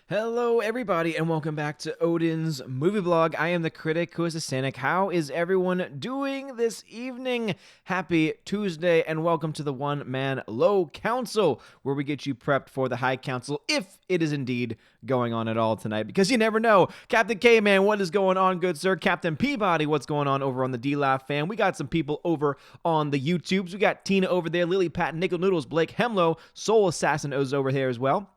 Hello, everybody, and welcome back to Odin's Movie Blog. I am the critic who is a cynic. How is everyone doing this evening? Happy Tuesday, and welcome to the One Man Low Council, where we get you prepped for the High Council, if it is indeed going on at all tonight, because you never know. Captain K-Man, what is going on, good sir? Captain Peabody, what's going on over on the D-Laugh fam? We got some people over on the YouTubes. We got Tina over there, Lily Pat, Nickel Noodles, Blake Hemlow, Soul Assassin is over there as well.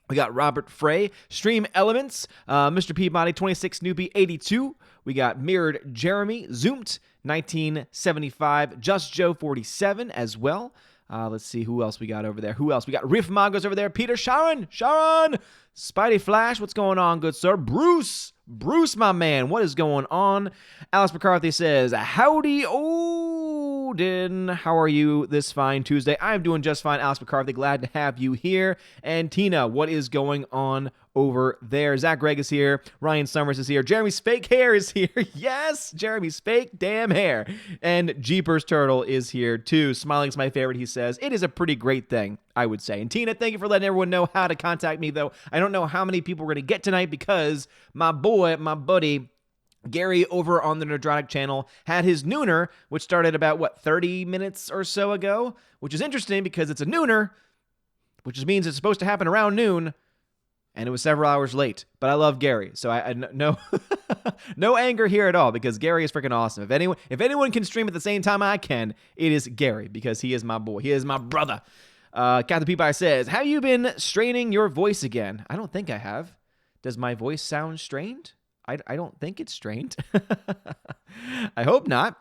We got Robert Frey, Stream Elements, Mr. Peabody, 26 Newbie, 82. We got Mirrored Jeremy, Zoomed, 1975, Just Joe, 47 as well. Let's see who else we got over there. We got Riff Magos over there. Peter Sharon, Spidey Flash, what's going on, good sir? Bruce, my man, what is going on? Alex McCarthy says, howdy, Odin. How are you this fine Tuesday? I'm doing just fine, Alex McCarthy. Glad to have you here. And Tina, what is going on over there? Zach Gregg is here. Ryan Summers is here. Jeremy's fake hair is here. Yes, Jeremy's fake damn hair. And Jeepers Turtle is here too. Smiling's my favorite, he says. It is a pretty great thing, I would say. And Tina, thank you for letting everyone know how to contact me, though. I don't know how many people we're going to get tonight because my buddy, Gary over on the Nerdrotic channel had his nooner, which started about, 30 minutes or so ago, which is interesting because it's a nooner, which means it's supposed to happen around noon, and it was several hours late. But I love Gary, so I no no anger here at all because Gary is freaking awesome. If anyone can stream at the same time I can, it is Gary because he is my boy. He is my brother. Captain Peabody says, have you been straining your voice again? I don't think I have. Does my voice sound strained? I don't think it's strained. I hope not.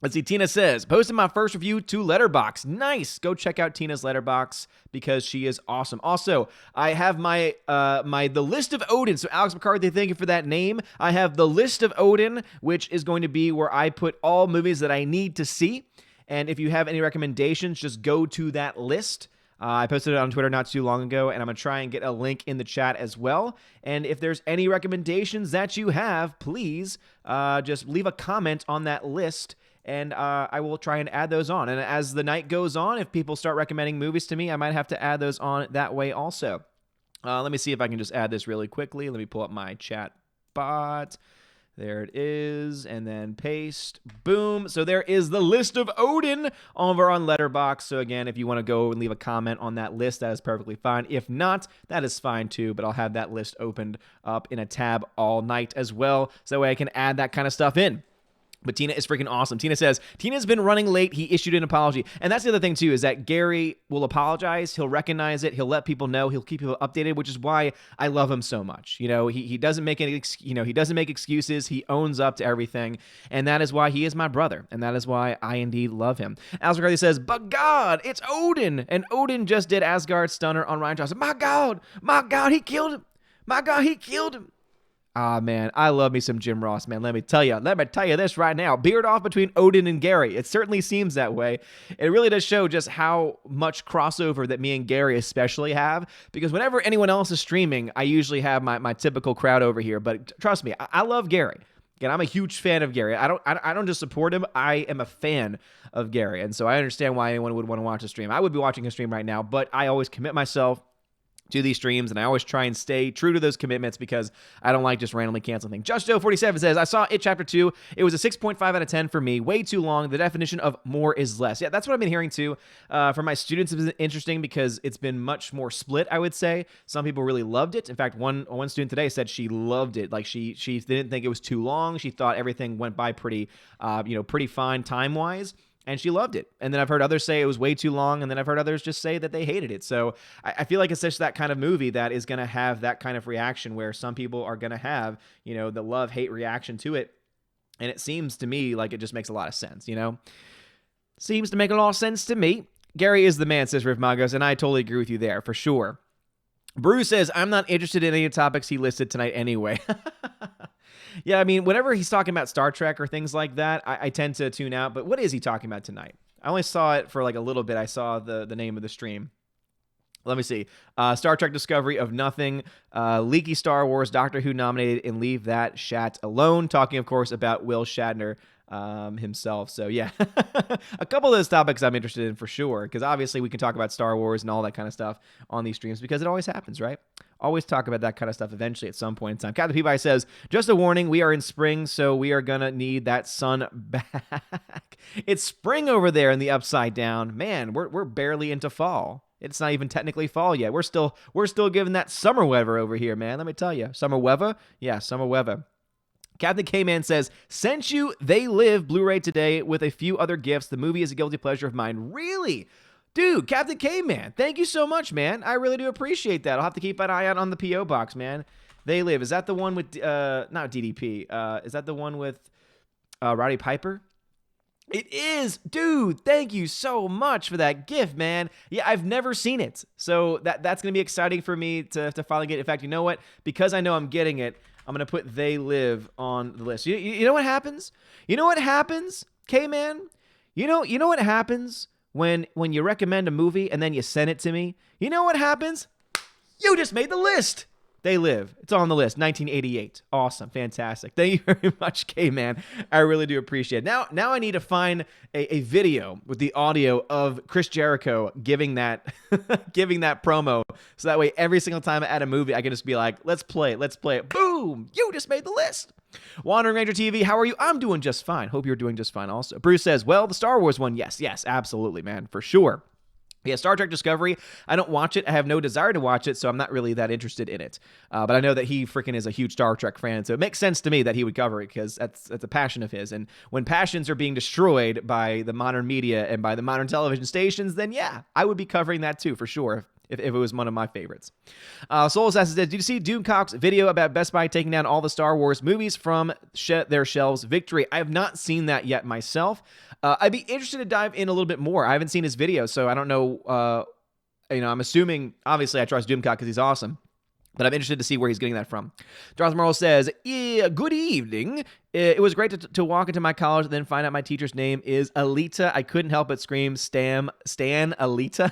Let's see, Tina says, posted my first review to Letterboxd. Nice. Go check out Tina's Letterboxd because she is awesome. Also, I have my The List of Odin. So Alex McCarthy, thank you for that name. I have The List of Odin, which is going to be where I put all movies that I need to see. And if you have any recommendations, just go to that list. I posted it on Twitter not too long ago, and I'm going to try and get a link in the chat as well. And if there's any recommendations that you have, please just leave a comment on that list, and I will try and add those on. And as the night goes on, if people start recommending movies to me, I might have to add those on that way also. Let me see if I can just add this really quickly. Let me pull up my chat bot. There it is, and then paste, boom. So there is the List of Odin over on Letterboxd. So again, if you want to go and leave a comment on that list, that is perfectly fine. If not, that is fine too, but I'll have that list opened up in a tab all night as well, so that way I can add that kind of stuff in. But Tina is freaking awesome. Tina says, Tina's been running late. He issued an apology. And that's the other thing, too, is that Gary will apologize. He'll recognize it. He'll let people know. He'll keep people updated, which is why I love him so much. You know, he doesn't make he doesn't make excuses. He owns up to everything. And that is why he is my brother. And that is why I indeed love him. Alice McCarthy says, but God, it's Odin. And Odin just did Asgard Stunner on Ryan Johnson. My God, he killed him. My God, he killed him. Ah, man, I love me some Jim Ross, man. Let me tell you this right now. Beard off between Odin and Gary. It certainly seems that way. It really does show just how much crossover that me and Gary especially have, because whenever anyone else is streaming, I usually have my typical crowd over here. But trust me, I love Gary. Again, I'm a huge fan of Gary. I don't just support him. I am a fan of Gary. And so I understand why anyone would want to watch a stream. I would be watching a stream right now, but I always commit myself to these streams, and I always try and stay true to those commitments because I don't like just randomly canceling things. Just Joe 47 says, I saw It Chapter 2. It was a 6.5 out of 10 for me. Way too long. The definition of more is less. Yeah, that's what I've been hearing too. For my students, it's been interesting because it's been much more split, I would say. Some people really loved it. In fact, one student today said she loved it. Like she didn't think it was too long. She thought everything went by pretty fine time-wise. And she loved it. And then I've heard others say it was way too long. And then I've heard others just say that they hated it. So I feel like it's just that kind of movie that is going to have that kind of reaction where some people are going to have, the love-hate reaction to it. And it seems to me like it just makes a lot of sense, Seems to make a lot of sense to me. Gary is the man, says Riff Magos, and I totally agree with you there, for sure. Bruce says, I'm not interested in any of the topics he listed tonight anyway. Yeah, I mean, whenever he's talking about Star Trek or things like that, I tend to tune out. But what is he talking about tonight? I only saw it for like a little bit. I saw the name of the stream. Let me see. Star Trek Discovery of Nothing, Leaky Star Wars, Doctor Who nominated, and Leave That Shat Alone. Talking, of course, about Will Shatner himself. So, yeah, a couple of those topics I'm interested in for sure, because obviously we can talk about Star Wars and all that kind of stuff on these streams because it always happens, right? always talk about that kind of stuff eventually at some point in time. Captain Peabody says, just a warning, we are in spring, so we are going to need that sun back. It's spring over there in the Upside Down. Man, we're barely into fall. It's not even technically fall yet. We're still giving that summer weather over here, man. Let me tell you. Summer weather? Yeah, summer weather. Captain K-Man says, sent you They Live Blu-ray today with a few other gifts. The movie is a guilty pleasure of mine. Really? Dude, Captain K-Man, thank you so much, man. I really do appreciate that. I'll have to keep an eye out on the P.O. box, man. They Live. Is that the one with, not DDP. Is that the one with Roddy Piper? It is. Dude, thank you so much for that gift, man. Yeah, I've never seen it. So that's going to be exciting for me to finally get it. In fact, you know what? Because I know I'm getting it, I'm going to put They Live on the list. You know what happens? You know what happens, K-Man? You know what happens when you recommend a movie and then you send it to me? You know what happens? You just made the list. They Live. It's on the list. 1988. Awesome. Fantastic. Thank you very much, K-Man. I really do appreciate it. Now I need to find a video with the audio of Chris Jericho giving that giving that promo. So that way every single time I add a movie, I can just be like, let's play it. Let's play it. Boom. You just made the list. Wandering Ranger TV, how are you? I'm doing just fine. Hope you're doing just fine also. Bruce says, well, the Star Wars one. Yes, absolutely, man. For sure. Yeah, Star Trek Discovery, I don't watch it. I have no desire to watch it, so I'm not really that interested in it. But I know that he freaking is a huge Star Trek fan, so it makes sense to me that he would cover it because that's a passion of his. And when passions are being destroyed by the modern media and by the modern television stations, then yeah, I would be covering that too, for sure, if it was one of my favorites. Soul Assassin says, did you see Doomcock's video about Best Buy taking down all the Star Wars movies from their shelves? Victory. I have not seen that yet myself. I'd be interested to dive in a little bit more. I haven't seen his video, so I don't know. I'm assuming, obviously, I trust Doomcock because he's awesome. But I'm interested to see where he's getting that from. Darth Merle says, good evening. It was great to walk into my college and then find out my teacher's name is Alita. I couldn't help but scream, Stan Alita.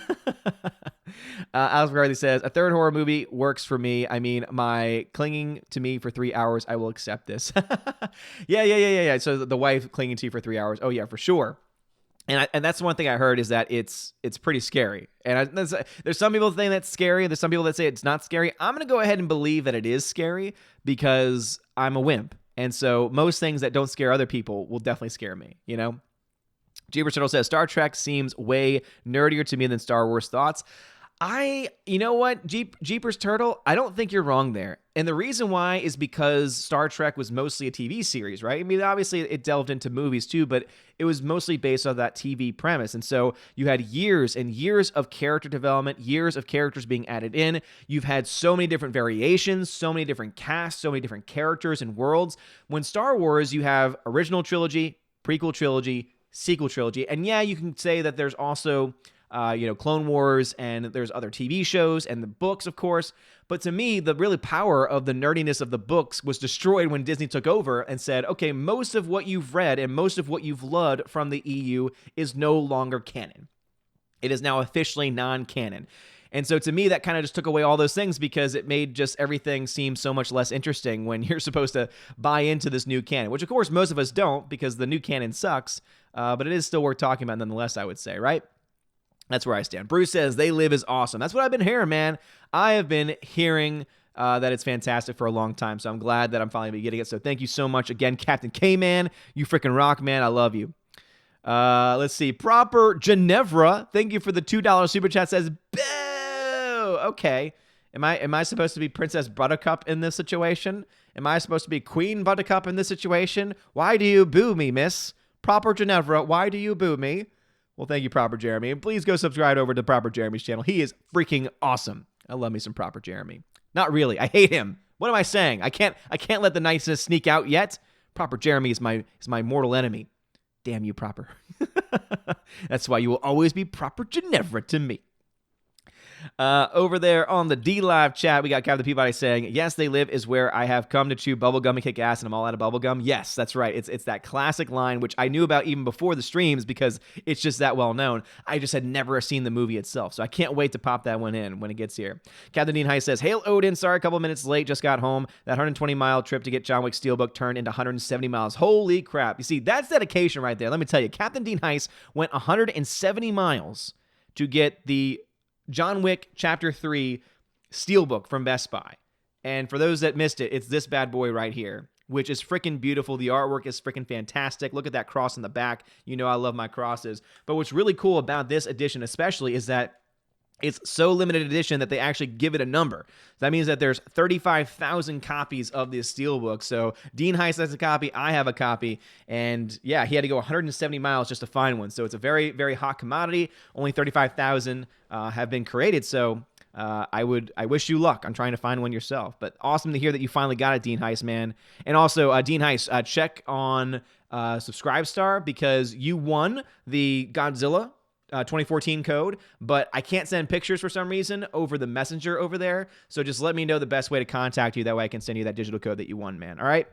Alex McCarthy says, a third horror movie works for me. I mean, my clinging to me for 3 hours, I will accept this. Yeah. So the wife clinging to you for 3 hours. Oh, yeah, for sure. And that's one thing I heard is that it's pretty scary. And there's some people that think that's scary. There's some people that say it's not scary. I'm going to go ahead and believe that it is scary because I'm a wimp. And so most things that don't scare other people will definitely scare me, you know? Jeepers Turtle says, Star Trek seems way nerdier to me than Star Wars. Thoughts? You know what, Jeepers Turtle, I don't think you're wrong there. And the reason why is because Star Trek was mostly a TV series, right? I mean, obviously it delved into movies too, but it was mostly based on that TV premise. And so you had years and years of character development, years of characters being added in. You've had so many different variations, so many different casts, so many different characters and worlds. When Star Wars, you have original trilogy, prequel trilogy, sequel trilogy. And yeah, you can say that there's also Clone Wars, and there's other TV shows and the books, of course. But to me, the really power of the nerdiness of the books was destroyed when Disney took over and said, okay, most of what you've read and most of what you've loved from the EU is no longer canon. It is now officially non-canon. And so to me, that kind of just took away all those things because it made just everything seem so much less interesting when you're supposed to buy into this new canon, which of course most of us don't because the new canon sucks, but it is still worth talking about nonetheless, I would say, right? That's where I stand. Bruce says, They Live is awesome. That's what I've been hearing, man. I have been hearing that it's fantastic for a long time, so I'm glad that I'm finally getting it. So thank you so much again, Captain K-Man. You freaking rock, man. I love you. Let's see. Proper Ginevra, thank you for the $2 super chat, says, boo! Okay. Am I supposed to be Princess Buttercup in this situation? Am I supposed to be Queen Buttercup in this situation? Why do you boo me, miss? Proper Ginevra, why do you boo me? Well, thank you, Proper Jeremy. And please go subscribe over to Proper Jeremy's channel. He is freaking awesome. I love me some Proper Jeremy. Not really. I hate him. What am I saying? I can't let the niceness sneak out yet. Proper Jeremy is my mortal enemy. Damn you, Proper. That's why you will always be Proper Ginevra to me. Over there on the D-Live chat, we got Captain Peabody saying, yes, They Live is where I have come to chew bubblegum and kick ass, and I'm all out of bubblegum. Yes, that's right. It's that classic line, which I knew about even before the streams because it's just that well known. I just had never seen the movie itself, so I can't wait to pop that one in when it gets here. Captain Dean High says, Hail Odin, sorry a couple minutes late, just got home. That 120-mile trip to get John Wick Steelbook turned into 170 miles. Holy crap. You see, that's dedication right there. Let me tell you, Captain Dean Heiss went 170 miles to get the John Wick Chapter 3 Steelbook from Best Buy. And for those that missed it, it's this bad boy right here, which is freaking beautiful. The artwork is freaking fantastic. Look at that cross in the back. You know I love my crosses. But what's really cool about this edition especially is that it's so limited edition that they actually give it a number. That means that there's 35,000 copies of this Steelbook. So Dean Heist has a copy, I have a copy, and yeah, he had to go 170 miles just to find one. So it's a very, very hot commodity. Only 35,000 have been created. So I wish you luck on trying to find one yourself. But awesome to hear that you finally got it, Dean Heist, man. And also, Dean Heist, check on Subscribestar because you won the Godzilla 2014 code, but I can't send pictures for some reason over the messenger over there. So just let me know the best way to contact you. That way I can send you that digital code that you won, man. All right?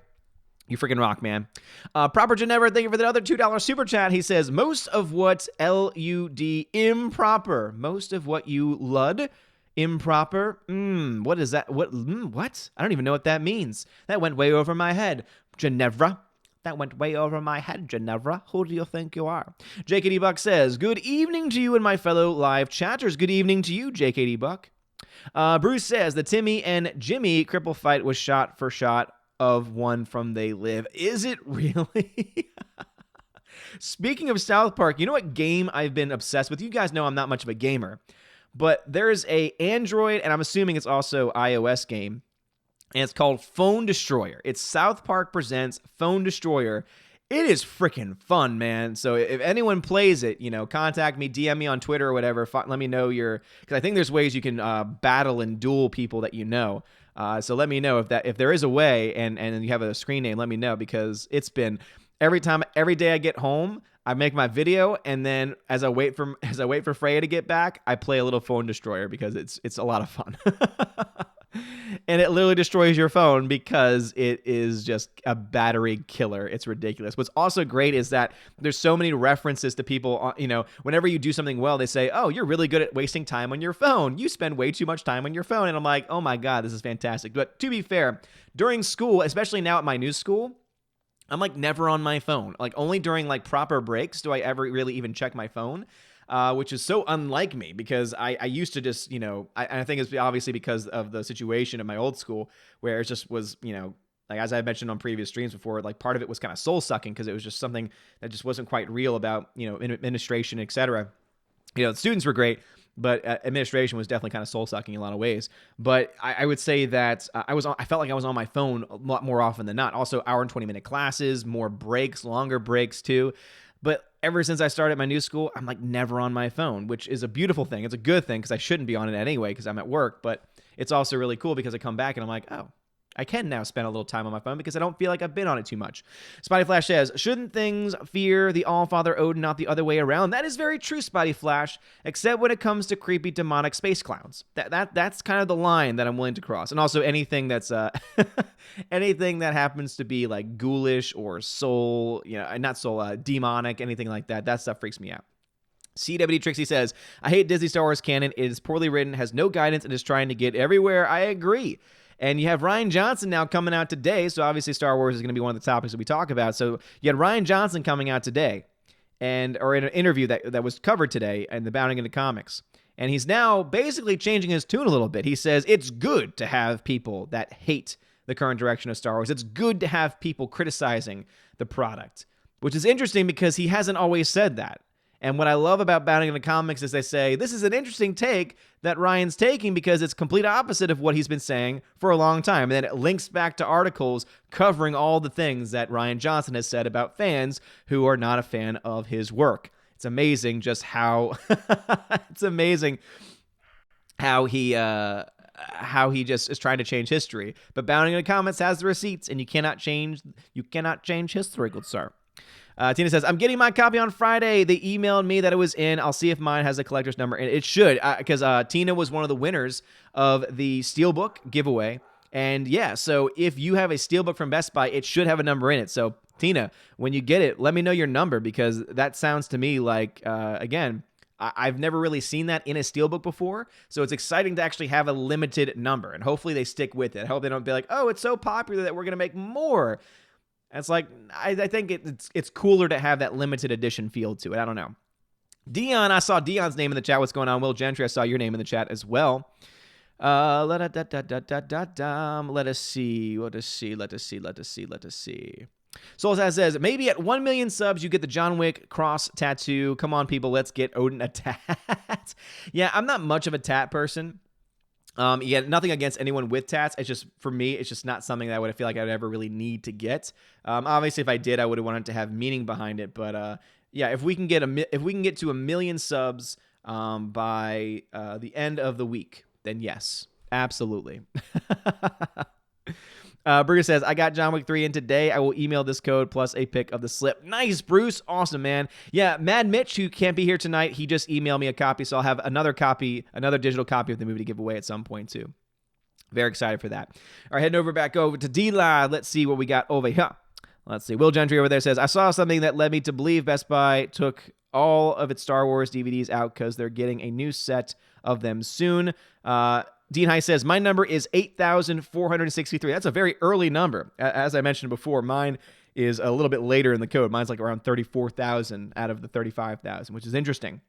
You freaking rock, man. Proper Ginevra, thank you for the other $2 super chat. He says, most of what L-U-D improper. Most of what you lud improper. What is that? What? I don't even know what that means. That went way over my head. Ginevra. That went way over my head, Ginevra. Who do you think you are? JKD Buck says, good evening to you and my fellow live chatters. Good evening to you, JKD Buck. Bruce says, the Timmy and Jimmy cripple fight was shot for shot of one from They Live. Is it really? Speaking of South Park, you know what game I've been obsessed with? You guys know I'm not much of a gamer, but there's a Android, and I'm assuming it's also iOS game, and it's called Phone Destroyer. It's South Park Presents Phone Destroyer. It is freaking fun, man. So if anyone plays it, contact me, DM me on Twitter or whatever. Let me know because I think there's ways you can battle and duel people that you know. So let me know if there is a way and you have a screen name, let me know, because it's been every day I get home, I make my video, and then as I wait for Freya to get back, I play a little Phone Destroyer because it's a lot of fun. And it literally destroys your phone because it is just a battery killer. It's ridiculous. What's also great is that there's so many references to people, whenever you do something well, they say, oh, you're really good at wasting time on your phone. You spend way too much time on your phone. And I'm like, oh my God, this is fantastic. But to be fair, during school, especially now at my new school, I'm like never on my phone. Like only during like proper breaks do I ever really even check my phone. Which is so unlike me because I used to just, I think it's obviously because of the situation at my old school where it just was, like as I mentioned on previous streams before, like part of it was kind of soul sucking because it was just something that just wasn't quite real about, administration, et cetera. The students were great, but administration was definitely kind of soul sucking in a lot of ways. But I would say that I felt like I was on my phone a lot more often than not. Also, hour and 20-minute classes, more breaks, longer breaks too. But ever since I started my new school, I'm like never on my phone, which is a beautiful thing. It's a good thing because I shouldn't be on it anyway because I'm at work. But it's also really cool because I come back and I'm like, oh, I can now spend a little time on my phone because I don't feel like I've been on it too much. Spotty Flash says, shouldn't things fear the All-Father Odin, not the other way around? That is very true, Spotty Flash, except when it comes to creepy demonic space clowns. That's kind of the line that I'm willing to cross. And also anything that's anything that happens to be like ghoulish or soul, not soul, demonic, anything like that. That stuff freaks me out. CWD Trixie says, I hate Disney Star Wars canon. It is poorly written, has no guidance, and is trying to get everywhere. I agree. And you have Rian Johnson now coming out today. So obviously Star Wars is going to be one of the topics that we talk about. So you had Rian Johnson coming out today or in an interview that was covered today in the Bounding into Comics. And he's now basically changing his tune a little bit. He says it's good to have people that hate the current direction of Star Wars. It's good to have people criticizing the product, which is interesting because he hasn't always said that. And what I love about Bounding into Comics is they say, this is an interesting take that Ryan's taking because it's complete opposite of what he's been saying for a long time. And then it links back to articles covering all the things that Rian Johnson has said about fans who are not a fan of his work. It's amazing just how he just is trying to change history. But Bounding into Comics has the receipts, and you cannot change history, good sir. Tina says, I'm getting my copy on Friday. They emailed me that it was in. I'll see if mine has a collector's number. And it should, because Tina was one of the winners of the Steelbook giveaway. And yeah, so if you have a Steelbook from Best Buy, it should have a number in it. So Tina, when you get it, let me know your number because that sounds to me like, again, I've never really seen that in a Steelbook before. So it's exciting to actually have a limited number. And hopefully they stick with it. I hope they don't be like, oh, it's so popular that we're going to make more. It's like, I think it's cooler to have that limited edition feel to it. I don't know. Dion, I saw Dion's name in the chat. What's going on? Will Gentry, I saw your name in the chat as well. Let us see. Soul says, maybe at 1 million subs, you get the John Wick cross tattoo. Come on, people, let's get Odin a tat. Yeah, I'm not much of a tat person. Yeah, nothing against anyone with tats. It's just, for me, it's just not something that I feel like I would ever really need to get. Obviously, if I did, I would have wanted to have meaning behind it. But yeah, if we can get to 1 million subs by the end of the week, then yes, absolutely. Bruce says, I got John Wick 3 in today. I will email this code plus a pic of the slip. Nice, Bruce. Awesome, man. Yeah, Mad Mitch, who can't be here tonight, he just emailed me a copy, so I'll have another digital copy of the movie to give away at some point, too. Very excited for that. All right, heading back over to D-Live. Let's see what we got over here. Let's see. Will Gentry over there says, I saw something that led me to believe Best Buy took all of its Star Wars DVDs out because they're getting a new set of them soon. Dean High says, my number is 8,463. That's a very early number. As I mentioned before, mine is a little bit later in the code. Mine's like around 34,000 out of the 35,000, which is interesting.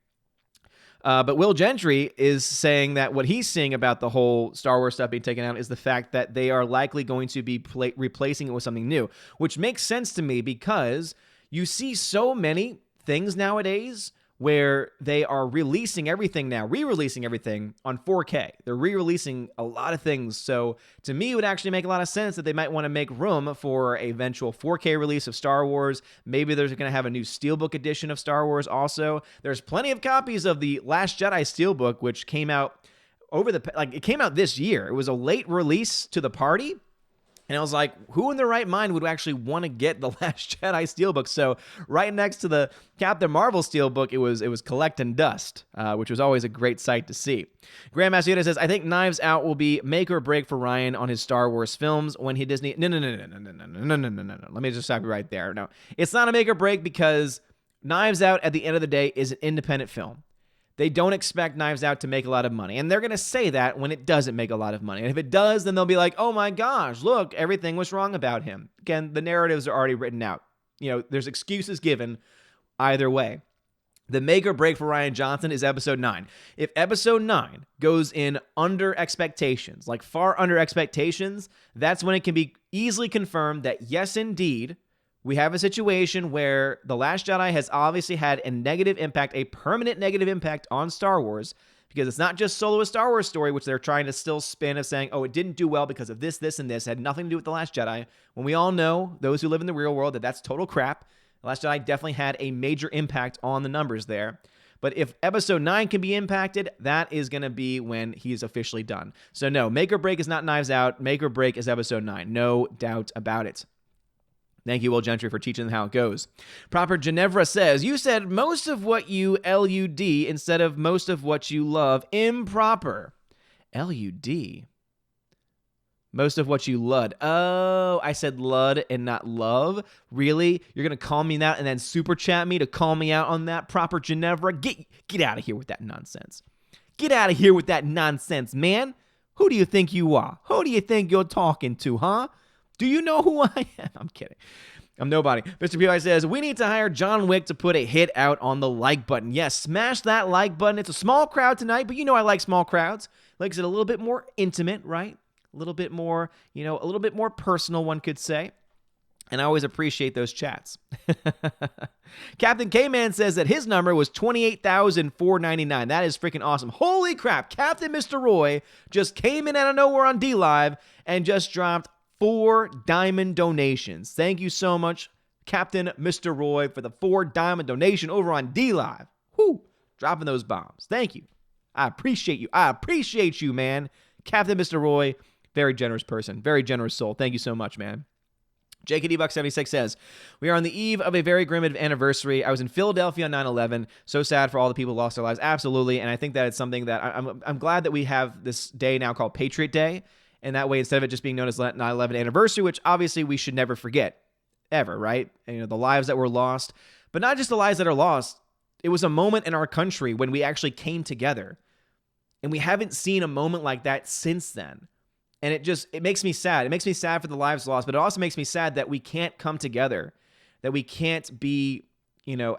But Will Gentry is saying that what he's seeing about the whole Star Wars stuff being taken out is the fact that they are likely going to be replacing it with something new, which makes sense to me because you see so many things nowadays where they are re-releasing everything on 4K. They're re-releasing a lot of things. So to me, it would actually make a lot of sense that they might want to make room for an eventual 4K release of Star Wars. Maybe they're going to have a new Steelbook edition of Star Wars also. There's plenty of copies of the Last Jedi Steelbook, which came out it came out this year. It was a late release to the party. And I was like, who in their right mind would actually want to get the Last Jedi Steelbook? So right next to the Captain Marvel Steelbook, it was collecting dust, which was always a great sight to see. Grandmaster Yoda says, I think Knives Out will be make or break for Ryan on his Star Wars films when he Disney. No. Let me just stop you right there. No, it's not a make or break because Knives Out at the end of the day is an independent film. They don't expect Knives Out to make a lot of money. And they're going to say that when it doesn't make a lot of money. And if it does, then they'll be like, oh my gosh, look, everything was wrong about him. Again, the narratives are already written out. There's excuses given either way. The make or break for Rian Johnson is episode 9. If episode 9 goes in under expectations, like far under expectations, that's when it can be easily confirmed that yes, indeed, we have a situation where The Last Jedi has obviously had a permanent negative impact on Star Wars, because it's not just Solo a Star Wars story, which they're trying to still spin of saying, oh, it didn't do well because of this, this, and this. It had nothing to do with The Last Jedi. When we all know, those who live in the real world, that's total crap. The Last Jedi definitely had a major impact on the numbers there. But if episode 9 can be impacted, that is going to be when he's officially done. So no, make or break is not Knives Out. Make or break is episode 9. No doubt about it. Thank you, Will Gentry, for teaching them how it goes. Proper Ginevra says, you said most of what you L-U-D instead of most of what you love. Improper. L-U-D. Most of what you lud. Oh, I said lud and not love? Really? You're going to call me that and then super chat me to call me out on that, Proper Ginevra? Get out of here with that nonsense. Get out of here with that nonsense, man. Who do you think you are? Who do you think you're talking to, huh? Do you know who I am? I'm kidding. I'm nobody. Mr. P.I. says, we need to hire John Wick to put a hit out on the like button. Yes, smash that like button. It's a small crowd tonight, but I like small crowds. Likes it a little bit more intimate, right? A little bit more, a little bit more personal, one could say. And I always appreciate those chats. Captain K-Man says that his number was 28,499. That is freaking awesome. Holy crap. Captain Mr. Roy just came in out of nowhere on D-Live and just dropped 4 diamond donations. Thank you so much, Captain Mr. Roy, for the 4 diamond donation over on D-Live. Whoo, dropping those bombs. Thank you. I appreciate you, man. Captain Mr. Roy, very generous person, very generous soul. Thank you so much, man. JKD-Buck76 says, we are on the eve of a very grim anniversary. I was in Philadelphia on 9/11. So sad for all the people who lost their lives. Absolutely. And I think that it's something that I'm glad that we have this day now called Patriot Day. And that way, instead of it just being known as 9/11 anniversary, which obviously we should never forget, ever, right? And, the lives that were lost, but not just the lives that are lost. It was a moment in our country when we actually came together. And we haven't seen a moment like that since then. And it makes me sad. It makes me sad for the lives lost, but it also makes me sad that we can't come together, that we can't be,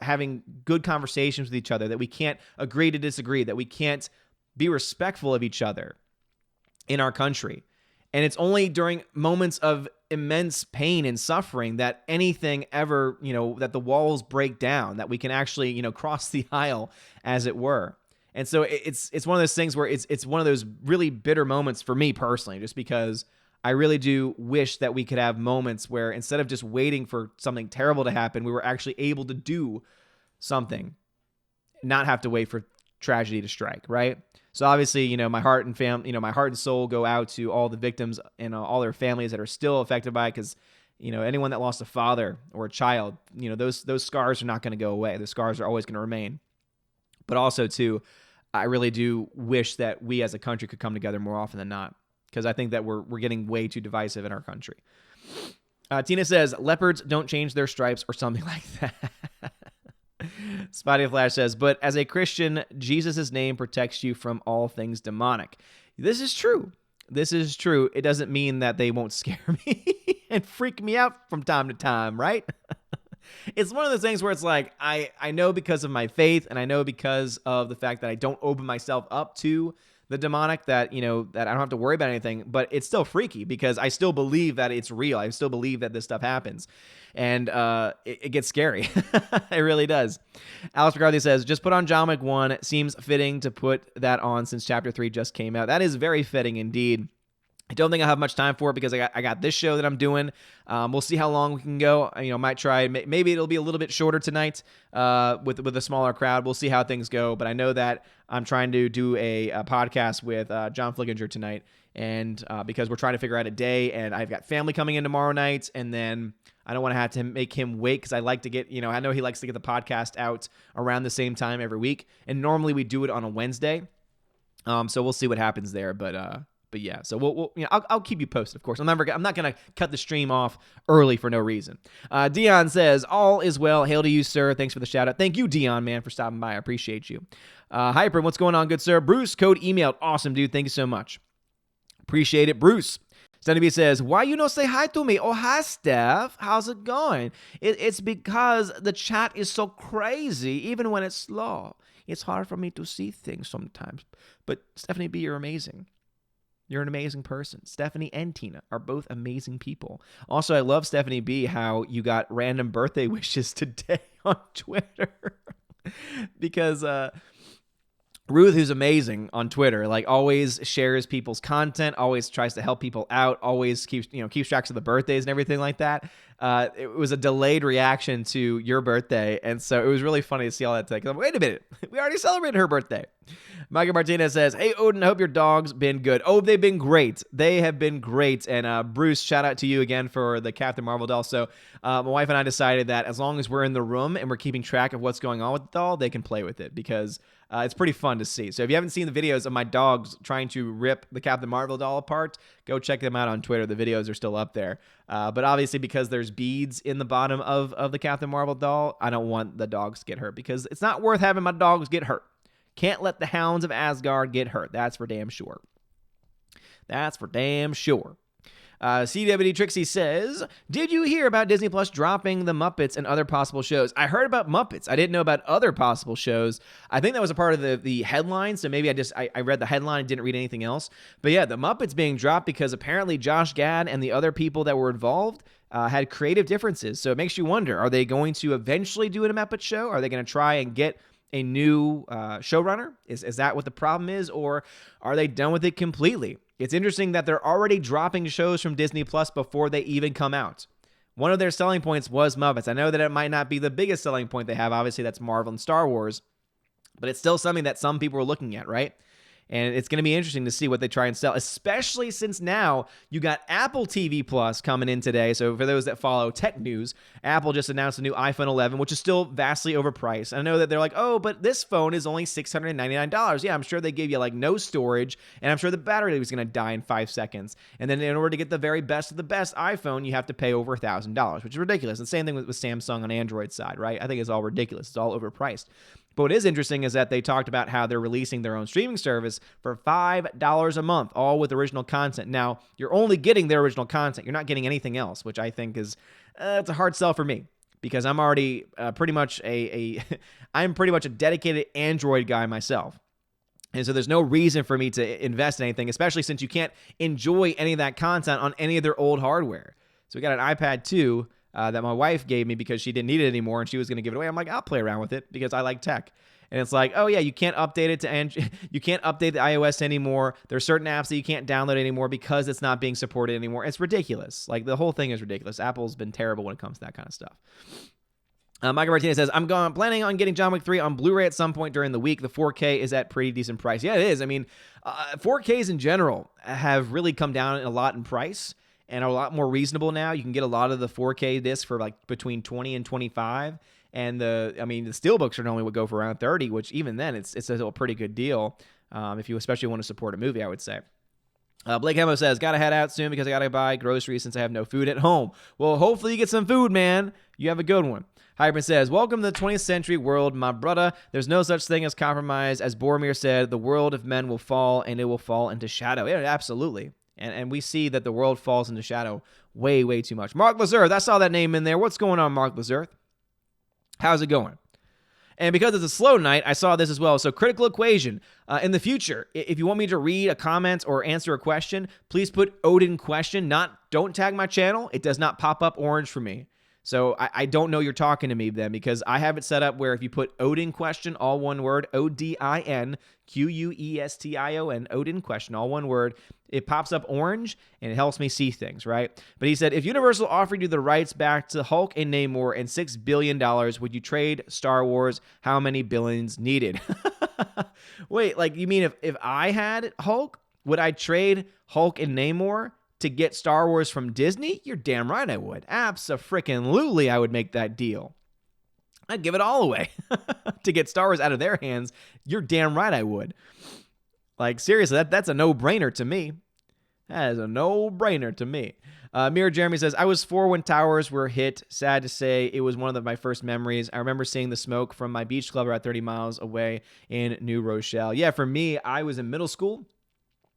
having good conversations with each other, that we can't agree to disagree, that we can't be respectful of each other. in our country. And it's only during moments of immense pain and suffering that anything ever, that the walls break down, that we can actually, cross the aisle, as it were. And so it's one of those things where it's one of those really bitter moments for me personally, just because I really do wish that we could have moments where instead of just waiting for something terrible to happen, we were actually able to do something, not have to wait for tragedy to strike, right? So obviously, my heart and my heart and soul go out to all the victims and all their families that are still affected by it, because anyone that lost a father or a child, those scars are not going to go away. The scars are always going to remain. But also too, I really do wish that we as a country could come together more often than not, because I think that we're getting way too divisive in our country. Tina says, leopards don't change their stripes or something like that. Spotty Flash says, but as a Christian, Jesus' name protects you from all things demonic. This is true. This is true. It doesn't mean that they won't scare me and freak me out from time to time, right? It's one of those things where it's like, I know because of my faith, and I know because of the fact that I don't open myself up to the demonic, that, that I don't have to worry about anything, but it's still freaky because I still believe that it's real. I still believe that this stuff happens. And it gets scary. It really does. Alice McCarthy says, just put on John Wick 1. Seems fitting to put that on since Chapter 3 just came out. That is very fitting indeed. I don't think I'll have much time for it because I got this show that I'm doing. We'll see how long we can go. Might try. Maybe it'll be a little bit shorter tonight with a smaller crowd. We'll see how things go. But I know that I'm trying to do a podcast with John Flickinger tonight, and because we're trying to figure out a day, and I've got family coming in tomorrow night, and then I don't want to have to make him wait because I like to get, I know he likes to get the podcast out around the same time every week, and normally we do it on a Wednesday. So we'll see what happens there, but yeah, so we'll I'll keep you posted, of course. I'm not going to cut the stream off early for no reason. Dion says, all is well. Hail to you, sir. Thanks for the shout out. Thank you, Dion, man, for stopping by. I appreciate you. Hyper, what's going on, good sir? Bruce, code emailed. Awesome, dude. Thank you so much. Appreciate it, Bruce. Stanley B says, why you no say hi to me? Oh, hi, Steph. How's it going? It's because the chat is so crazy, even when it's slow. It's hard for me to see things sometimes. But Stephanie B, you're amazing. You're an amazing person. Stephanie and Tina are both amazing people. Also, I love, Stephanie B, how you got random birthday wishes today on Twitter. Because Ruth, who's amazing on Twitter, like always shares people's content, always tries to help people out, always keeps tracks of the birthdays and everything like that. It was a delayed reaction to your birthday, and so it was really funny to see all that take. Wait a minute, we already celebrated her birthday. Michael Martinez says, hey, Odin, I hope your dog's been good. Oh, they've been great. They have been great. And Bruce, shout out to you again for the Captain Marvel doll. So my wife and I decided that as long as we're in the room and we're keeping track of what's going on with the doll, they can play with it because it's pretty fun to see. So if you haven't seen the videos of my dogs trying to rip the Captain Marvel doll apart, go check them out on Twitter. The videos are still up there. But obviously, because there's beads in the bottom of the Captain Marvel doll, I don't want the dogs to get hurt because it's not worth having my dogs get hurt. Can't let the hounds of Asgard get hurt. That's for damn sure. That's for damn sure. CWD Trixie says, did you hear about Disney Plus dropping the Muppets and other possible shows? I heard about Muppets. I didn't know about other possible shows. I think that was a part of the headline, so maybe I read the headline and didn't read anything else. But yeah, the Muppets being dropped because apparently Josh Gad and the other people that were involved had creative differences. So it makes you wonder, are they going to eventually do a Muppet show? Are they going to try and get a new showrunner? Is that what the problem is? Or are they done with it completely? It's interesting that they're already dropping shows from Disney Plus before they even come out. One of their selling points was Muppets. I know that it might not be the biggest selling point they have. Obviously, that's Marvel and Star Wars. But it's still something that some people are looking at, right? And it's going to be interesting to see what they try and sell, especially since now you got Apple TV Plus coming in today. So for those that follow tech news, Apple just announced a new iPhone 11, which is still vastly overpriced. I know that they're like, oh, but this phone is only $699. Yeah, I'm sure they gave you like no storage, and I'm sure the battery was going to die in 5 seconds. And then in order to get the very best of the best iPhone, you have to pay over $1,000, which is ridiculous. And same thing with Samsung on Android side, right? I think it's all ridiculous. It's all overpriced. But what is interesting is that they talked about how they're releasing their own streaming service for $5 a month, all with original content. Now, you're only getting their original content. You're not getting anything else, which I think is it's a hard sell for me because I'm already pretty much I'm pretty much a dedicated Android guy myself. And so there's no reason for me to invest in anything, especially since you can't enjoy any of that content on any of their old hardware. So we got an iPad 2 that my wife gave me because she didn't need it anymore and she was going to give it away. I'm like, I'll play around with it because I like tech. And it's like, oh yeah, you can't update it to you can't update the iOS anymore. There's certain apps that you can't download anymore because it's not being supported anymore. It's ridiculous. Like the whole thing is ridiculous. Apple's been terrible when it comes to that kind of stuff. Michael Martinez says, I'm planning on getting John Wick 3 on Blu-ray at some point during the week. The 4K is at pretty decent price. Yeah, it is. I mean, 4Ks in general have really come down a lot in price and are a lot more reasonable now. You can get a lot of the 4K discs for like between 20 and 25. And the steelbooks are normally would go for around 30, which even then it's a pretty good deal if you especially want to support a movie, I would say. Blake Hemo says, gotta head out soon because I gotta buy groceries since I have no food at home. Well, hopefully you get some food, man. You have a good one. Hybrid says, welcome to the 20th century world, my brother. There's no such thing as compromise. As Boromir said, the world of men will fall and it will fall into shadow. Yeah, absolutely. And we see that the world falls into shadow way, way too much. Mark Lazurth, I saw that name in there. What's going on, Mark Lazurth? How's it going? And because it's a slow night, I saw this as well. So critical equation. In the future, if you want me to read a comment or answer a question, please put Odin question. Don't tag my channel. It does not pop up orange for me. So I don't know you're talking to me then because I have it set up where if you put Odin question, all one word, ODIN QUESTION, Odin question, all one word, it pops up orange and it helps me see things, right? But he said, if Universal offered you the rights back to Hulk and Namor and $6 billion, would you trade Star Wars? How many billions needed? Wait, like you mean if I had Hulk, would I trade Hulk and Namor to get Star Wars from Disney? You're damn right I would. Abso-freaking-lutely I would make that deal. I'd give it all away to get Star Wars out of their hands. You're damn right I would. Like, seriously, that's a no-brainer to me. That is a no-brainer to me. Mirror Jeremy says, I was 4 when towers were hit. Sad to say, it was one of my first memories. I remember seeing the smoke from my beach club about 30 miles away in New Rochelle. Yeah, for me, I was in middle school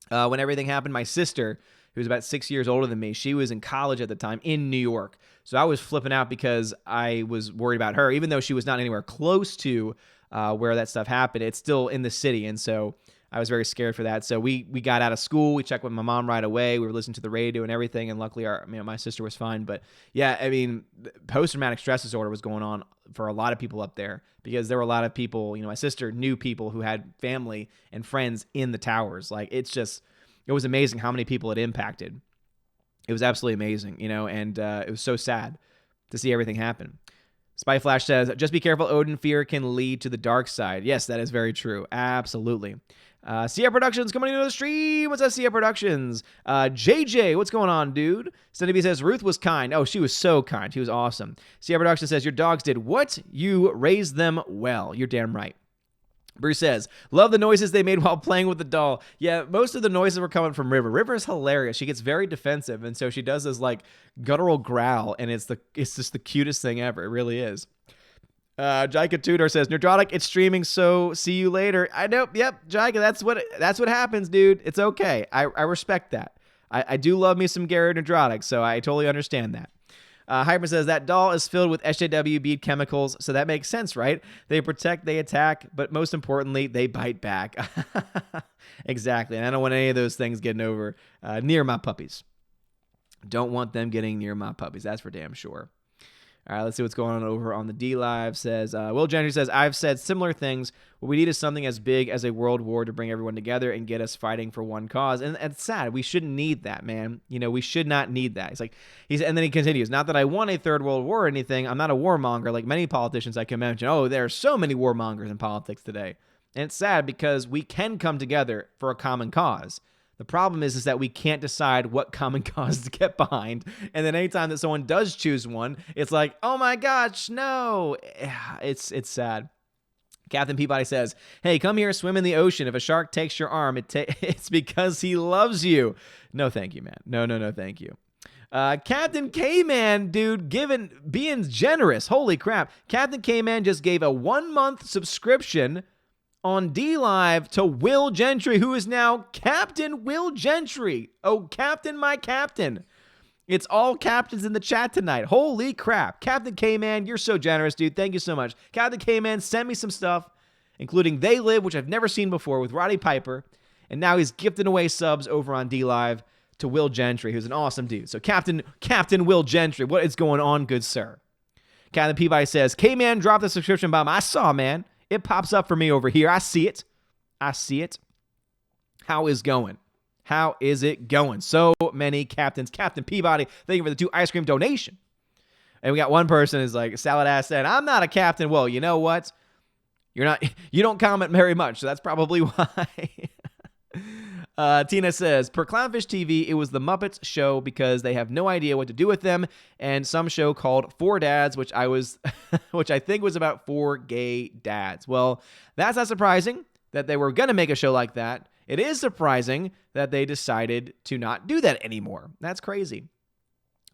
when everything happened. My sister, who was about 6 years older than me, she was in college at the time in New York. So I was flipping out because I was worried about her, even though she was not anywhere close to where that stuff happened. It's still in the city, and so I was very scared for that. So we got out of school. We checked with my mom right away. We were listening to the radio and everything, and luckily my sister was fine. But yeah, I mean, post-traumatic stress disorder was going on for a lot of people up there because there were a lot of people, my sister knew people who had family and friends in the towers. Like, it was amazing how many people it impacted. It was absolutely amazing, and it was so sad to see everything happen. Spy Flash says, just be careful, Odin fear can lead to the dark side. Yes, that is very true. Absolutely. Sierra Productions coming into the stream. What's up, Sierra Productions? JJ, what's going on, dude? Cindy says, Ruth was kind. Oh, she was so kind. She was awesome. Sierra Productions says, your dogs did what? You raised them well. You're damn right. Bruce says, love the noises they made while playing with the doll. Yeah, most of the noises were coming from River. River is hilarious. She gets very defensive, and so she does this like guttural growl, and it's just the cutest thing ever. It really is. Jaika Tudor says, Nerdrotic, it's streaming, so see you later. I know, yep, Jaika, that's what happens, dude. It's okay. I respect that. I do love me some Gary Nerdrotic, so I totally understand that. Hyper says, that doll is filled with SJW bead chemicals, so that makes sense, right? They protect, they attack, but most importantly, they bite back. Exactly, and I don't want any of those things getting over near my puppies. Don't want them getting near my puppies, that's for damn sure. All right, let's see what's going on over on the D Live. Says Will Gentry says, I've said similar things. What we need is something as big as a world war to bring everyone together and get us fighting for one cause. And it's sad. We shouldn't need that, man. We should not need that. And then he continues, not that I want a third world war or anything. I'm not a warmonger like many politicians I can mention. Oh, there are so many warmongers in politics today. And it's sad because we can come together for a common cause. The problem is that we can't decide what common cause to get behind. And then anytime that someone does choose one, it's like, oh my gosh, no. It's sad. Captain Peabody says, hey, come here, swim in the ocean. If a shark takes your arm, it's because he loves you. No, thank you, man. No, thank you. Captain K-Man, dude, being generous. Holy crap. Captain K-Man just gave a 1-month subscription on D Live to Will Gentry, who is now Captain Will Gentry. Oh, Captain, my Captain. It's all captains in the chat tonight. Holy crap. Captain K-Man, you're so generous, dude. Thank you so much. Captain K-Man, send me some stuff, including They Live, which I've never seen before, with Roddy Piper. And now he's gifting away subs over on D-Live to Will Gentry, who's an awesome dude. So Captain Will Gentry, what is going on, good sir? Captain Peabody says, K-Man dropped the subscription bomb. I saw, man. It pops up for me over here. I see it. How is it going? So many captains. Captain Peabody, thank you for the 2 ice cream donation. And we got one person is like, Salad Ass said, I'm not a captain. Well, you know what? You don't comment very much, so that's probably why. Tina says, per Clownfish TV, it was the Muppets show because they have no idea what to do with them, and some show called Four Dads, which I think was about 4 gay dads. Well, that's not surprising that they were going to make a show like that. It is surprising that they decided to not do that anymore. That's crazy.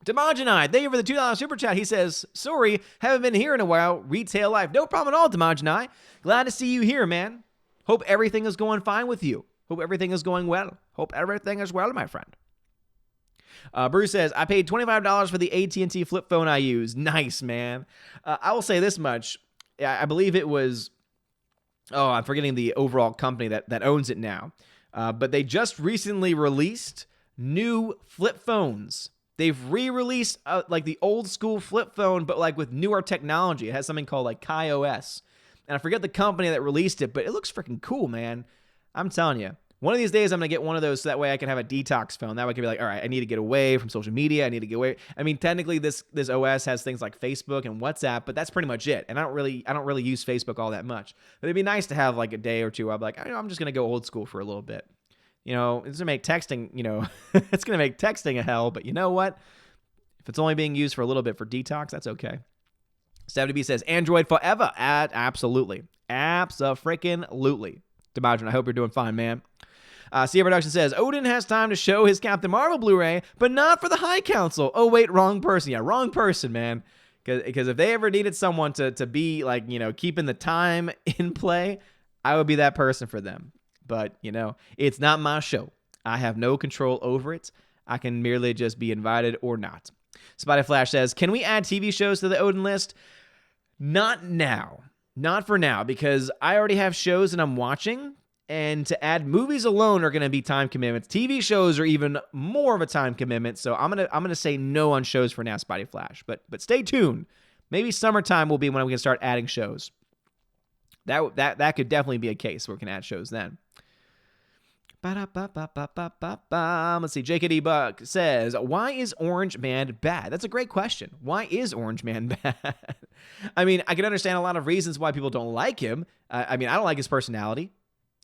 Demogenai, thank you for the $2 super chat. He says, sorry, haven't been here in a while. Retail life. No problem at all, Demogenai. Glad to see you here, man. Hope everything is going fine with you. Hope everything is going well. Hope everything is well, my friend. Bruce says, I paid $25 for the AT&T flip phone I use. Nice, man. I will say this much. I believe it was, I'm forgetting the overall company that owns it now. But they just recently released new flip phones. They've re-released like the old school flip phone, but like with newer technology. It has something called like KaiOS. And I forget the company that released it, but it looks freaking cool, man. I'm telling you. One of these days, I'm going to get one of those so that way I can have a detox phone. That way I can be like, all right, I need to get away from social media. I need to get away. I mean, technically, this OS has things like Facebook and WhatsApp, but that's pretty much it. And I don't really use Facebook all that much. But it'd be nice to have like a day or two. I'm like, I'm just going to go old school for a little bit. It's going to make texting, it's going to make texting a hell. But you know what? If it's only being used for a little bit for detox, that's okay. 70B says, Android forever. Absolutely. Abso-freaking-lutely. Demogen, I hope you're doing fine, man. Cia Production says, Odin has time to show his Captain Marvel Blu-ray, but not for the High Council. Oh, wait, wrong person. Yeah, wrong person, man. Because if they ever needed someone to be, like, keeping the time in play, I would be that person for them. But, it's not my show. I have no control over it. I can merely just be invited or not. Spotty Flash says, can we add TV shows to the Odin list? Not now. Not for now, because I already have shows that I'm watching, and to add movies alone are going to be time commitments. TV shows are even more of a time commitment, so I'm gonna say no on shows for now, Spotty Flash. But stay tuned. Maybe summertime will be when we can start adding shows. That could definitely be a case where we can add shows then. Let's see. JKD Buck says, why is Orange Man bad? That's a great question. Why is Orange Man bad? I mean, I can understand a lot of reasons why people don't like him. I don't like his personality.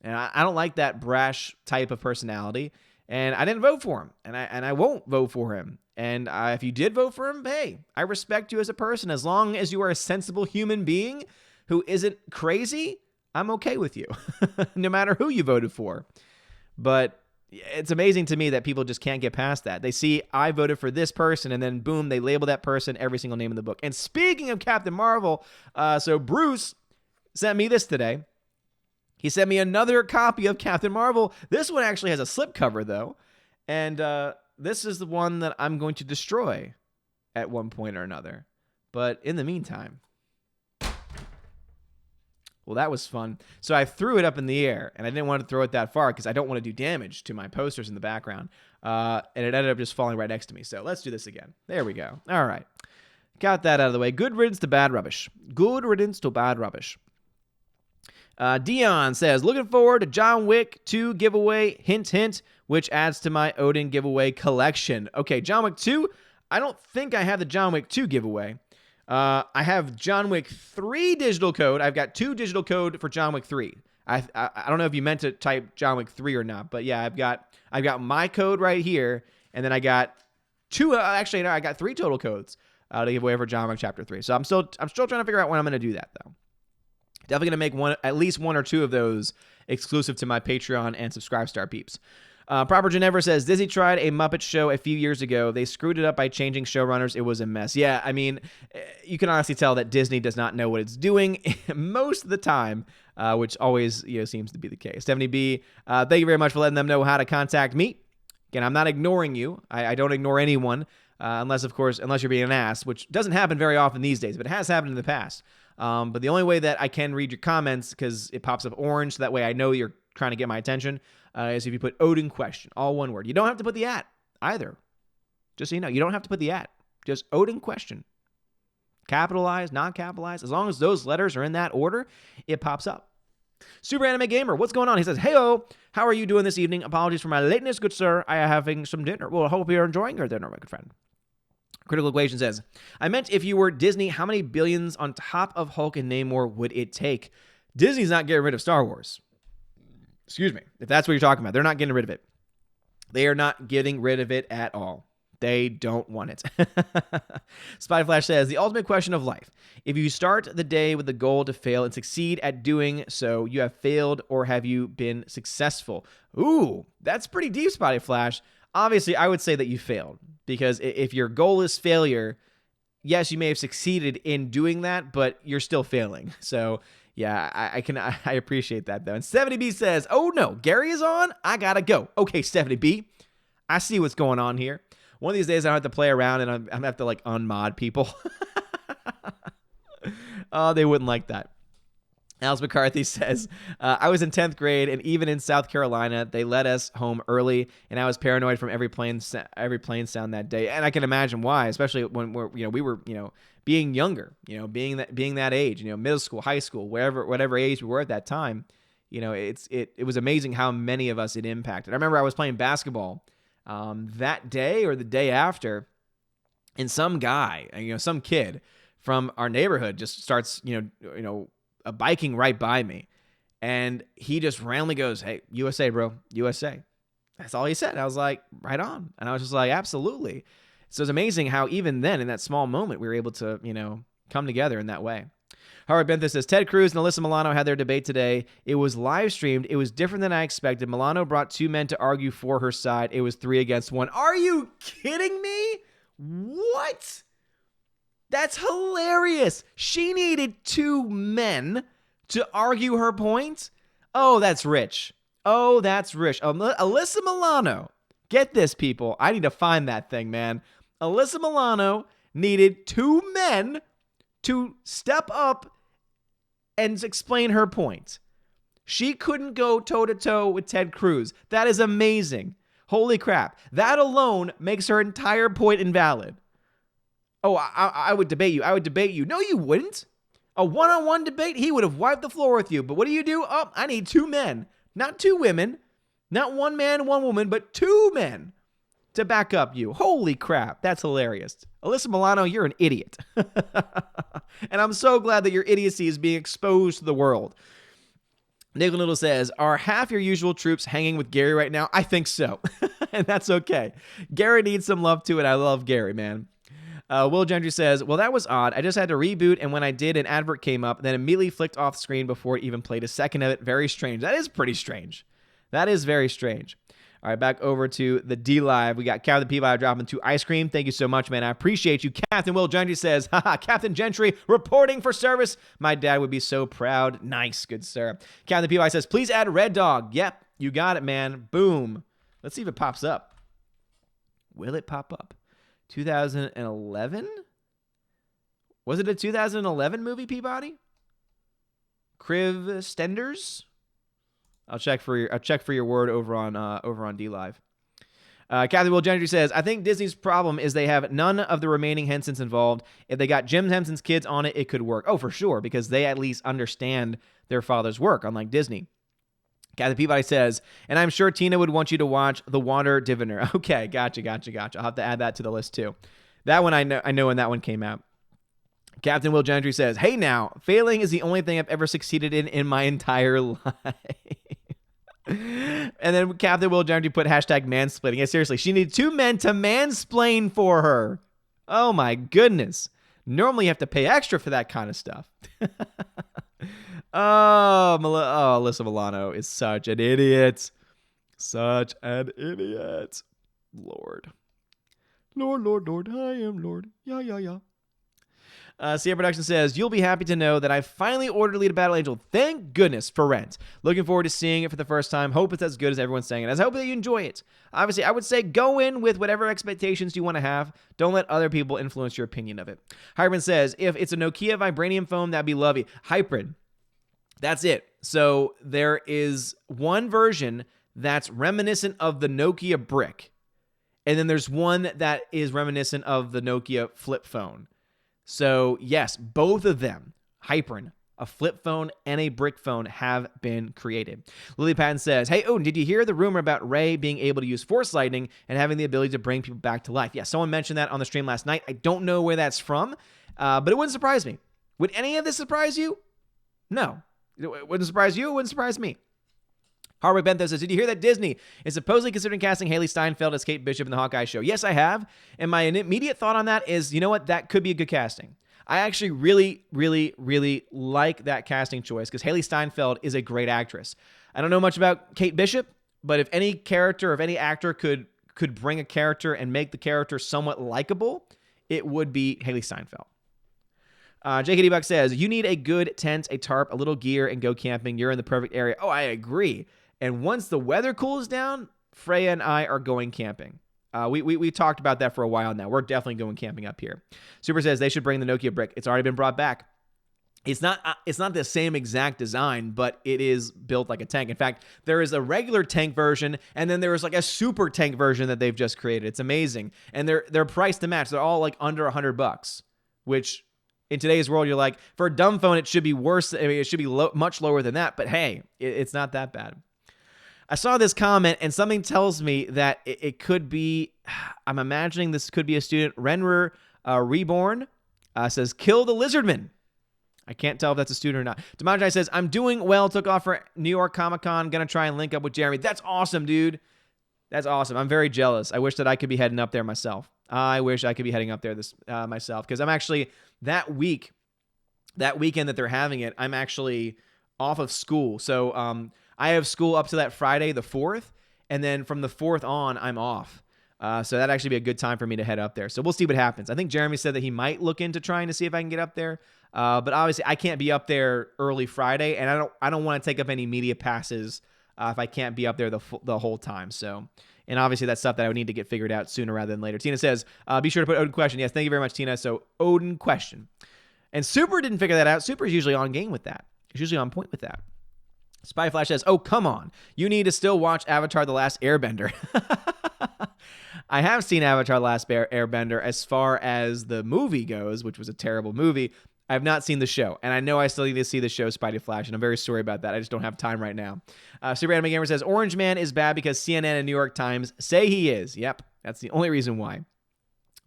And I don't like that brash type of personality. And I didn't vote for him. And I won't vote for him. And if you did vote for him, hey, I respect you as a person. As long as you are a sensible human being who isn't crazy, I'm okay with you. No matter who you voted for. But it's amazing to me that people just can't get past that. They see I voted for this person, and then boom, they label that person every single name in the book. And speaking of Captain Marvel, so Bruce sent me this today. He sent me another copy of Captain Marvel. This one actually has a slipcover, though. And this is the one that I'm going to destroy at one point or another. But in the meantime, well, that was fun. So I threw it up in the air, and I didn't want to throw it that far because I don't want to do damage to my posters in the background. And it ended up just falling right next to me. So let's do this again. There we go. All right. Got that out of the way. Good riddance to bad rubbish. Good riddance to bad rubbish. Dion says, looking forward to John Wick 2 giveaway, hint, hint, which adds to my Odin giveaway collection. Okay, John Wick 2. I don't think I have the John Wick 2 giveaway. I have John Wick 3 digital code. I've got 2 digital code for John Wick 3. I don't know if you meant to type John Wick 3 or not, but yeah, I've got my code right here, and then I got 2. Actually, no, I got 3 total codes to give away for John Wick Chapter 3. So I'm still trying to figure out when I'm going to do that, though. Definitely going to make at least 1 or 2 of those exclusive to my Patreon and Subscribe Star peeps. Proper Geneva says, Disney tried a Muppet show a few years ago. They screwed it up by changing showrunners. It was a mess. Yeah, I mean, you can honestly tell that Disney does not know what it's doing most of the time, which always seems to be the case. Stephanie B, thank you very much for letting them know how to contact me. Again, I'm not ignoring you. I don't ignore anyone unless you're being an ass, which doesn't happen very often these days, but it has happened in the past. But the only way that I can read your comments, because it pops up orange, so that way I know you're trying to get my attention, is if you put Odin question, all one word. You don't have to put the at either. Just so you know, you don't have to put the at. Just Odin question. Capitalized, not capitalized. As long as those letters are in that order, it pops up. Super Anime Gamer, what's going on? He says, "Hey-o, how are you doing this evening? Apologies for my lateness, good sir. I am having some dinner. Well, I hope you're enjoying your dinner, my good friend." Critical Equation says, "I meant if you were Disney, how many billions on top of Hulk and Namor would it take?" Disney's not getting rid of Star Wars. Excuse me. If that's what you're talking about, they're not getting rid of it. They are not getting rid of it at all. They don't want it. Spy Flash says, "The ultimate question of life. If you start the day with the goal to fail and succeed at doing so, you have failed, or have you been successful?" Ooh, that's pretty deep, Spy Flash. Obviously, I would say that you failed, because if your goal is failure, yes, you may have succeeded in doing that, but you're still failing. So yeah, I appreciate that, though. And Stephanie B says, "Oh no, Gary is on? I gotta go." Okay, Stephanie B, I see what's going on here. One of these days, I have to play around, and I'm going to have to, like, unmod people. Oh, they wouldn't like that. Alice McCarthy says, "I was in 10th grade, and even in South Carolina, they let us home early, and I was paranoid from every plane sound that day." And I can imagine why, especially when we were being younger, being that age, middle school, high school, whatever age we were at that time. It was amazing how many of us it impacted. I remember I was playing basketball that day or the day after, and some guy, some kid from our neighborhood just starts, biking right by me, and he just randomly goes, "Hey, USA, bro, USA." That's all he said. I was like, right on, and I was just like, absolutely. So it's amazing how even then, in that small moment, we were able to, come together in that way. Howard Benther says, "Ted Cruz and Alyssa Milano had their debate today. It was live streamed. It was different than I expected. Milano brought two men to argue for her side. It was 3 against 1. Are you kidding me? What? That's hilarious. She needed 2 men to argue her point? Oh, that's rich. Oh, that's rich. Alyssa Milano. Get this, people. I need to find that thing, man. Alyssa Milano needed 2 men to step up and explain her point. She couldn't go toe-to-toe with Ted Cruz. That is amazing. Holy crap. That alone makes her entire point invalid. Oh, I would debate you. I would debate you. No, you wouldn't. A one-on-one debate, he would have wiped the floor with you. But what do? Oh, I need 2 men. Not 2 women. Not 1 man, 1 woman, but 2 men to back up you. Holy crap. That's hilarious. Alyssa Milano, you're an idiot. And I'm so glad that your idiocy is being exposed to the world. Nickel Noodle says, "Are half your usual troops hanging with Gary right now?" I think so. And that's okay. Gary needs some love too, and I love Gary, man. Will Gentry says, "Well, that was odd. I just had to reboot, and when I did, an advert came up, then immediately flicked off the screen before it even played a second of it. Very strange." That is pretty strange. That is very strange. All right, back over to the D Live. We got Captain Peabody dropping 2 ice cream. Thank you so much, man. I appreciate you. Captain Will Gentry says, "Haha, Captain Gentry reporting for service. My dad would be so proud." Nice, good sir. Captain Peabody says, "Please add Red Dog." Yep, you got it, man. Boom. Let's see if it pops up. Will it pop up? 2011? Was it a 2011 movie, Peabody? Kriv Stenders? I'll check for your word over on D Live. Captain Will Gentry says, "I think Disney's problem is they have none of the remaining Hensons involved. If they got Jim Henson's kids on it, it could work." Oh, for sure, because they at least understand their father's work, unlike Disney. Captain Peabody says, "And I'm sure Tina would want you to watch The Water Diviner." Okay, gotcha. I'll have to add that to the list too. That one I know when that one came out. Captain Will Gentry says, "Hey now, failing is the only thing I've ever succeeded in my entire life." And then Captain Will Gentry put #mansplaining. Yeah, seriously, she needed 2 men to mansplain for her. Oh my goodness. Normally you have to pay extra for that kind of stuff. Alyssa Milano is such an idiot. Such an idiot. Lord, I am Lord. Yeah. Sierra Production says, you'll be happy to know that I finally ordered Alita Battle Angel. Thank goodness, for rent. Looking forward to seeing it for the first time. Hope it's as good as everyone's saying it. I hope that you enjoy it. Obviously, I would say go in with whatever expectations you want to have. Don't let other people influence your opinion of it. Hybrid says, if it's a Nokia Vibranium phone, that'd be lovely. Hybrid. That's it. So there is one version that's reminiscent of the Nokia brick. And then there's one that is reminiscent of the Nokia flip phone. So yes, both of them, Hypern, a flip phone and a brick phone, have been created. Lily Patton says, hey, Odin, did you hear the rumor about Rey being able to use Force Lightning and having the ability to bring people back to life? Yeah, someone mentioned that on the stream last night. I don't know where that's from, but it wouldn't surprise me. Would any of this surprise you? No. It wouldn't surprise you. It wouldn't surprise me. Harwick Bentho says, did you hear that Disney is supposedly considering casting Haley Steinfeld as Kate Bishop in the Hawkeye show? Yes, I have. And my immediate thought on that is, you know what? That could be a good casting. I actually really, really, really like that casting choice because Haley Steinfeld is a great actress. I don't know much about Kate Bishop, but if any character, if any actor could bring a character and make the character somewhat likable, it would be Haley Steinfeld. JKD Buck says, you need a good tent, a tarp, a little gear, and go camping. You're in the perfect area. Oh, I agree. And once the weather cools down, Freya and I are going camping. We talked about that for a while now. We're definitely going camping up here. Super says they should bring the Nokia brick. It's already been brought back. It's not the same exact design, but it is built like a tank. In fact, there is a regular tank version, and then there is like a super tank version that they've just created. It's amazing. And they're priced to match. They're all like under $100, which in today's world, you're like, for a dumb phone, it should be worse. I mean, it should be much lower than that. But hey, it's not that bad. I saw this comment, and something tells me that it could be, I'm imagining this could be a student. Renrer Reborn says, kill the lizardman. I can't tell if that's a student or not. Demanjai says, I'm doing well. Took off for New York Comic-Con. Going to try and link up with Jeremy. That's awesome, dude. That's awesome. I'm very jealous. I wish that I could be heading up there myself. I wish I could be heading up there myself because I'm actually, that weekend that they're having it, I'm actually off of school. So I have school up to that Friday, the 4th, and then from the 4th on, I'm off. So that'd actually be a good time for me to head up there. So we'll see what happens. I think Jeremy said that he might look into trying to see if I can get up there. But obviously, I can't be up there early Friday, and I don't want to take up any media passes if I can't be up there the whole time. So, and obviously, that's stuff that I would need to get figured out sooner rather than later. Tina says, be sure to put Odin question. Yes, thank you very much, Tina. So Odin question. And Super didn't figure that out. Super is usually on game with that. He's usually on point with that. Spy Flash says, oh, come on. You need to still watch Avatar The Last Airbender. I have seen Avatar The Last Airbender as far as the movie goes, which was a terrible movie. I have not seen the show, and I know I still need to see the show Spidey Flash, and I'm very sorry about that. I just don't have time right now. Super Anime Gamer says, Orange Man is bad because CNN and New York Times say he is. Yep, that's the only reason why.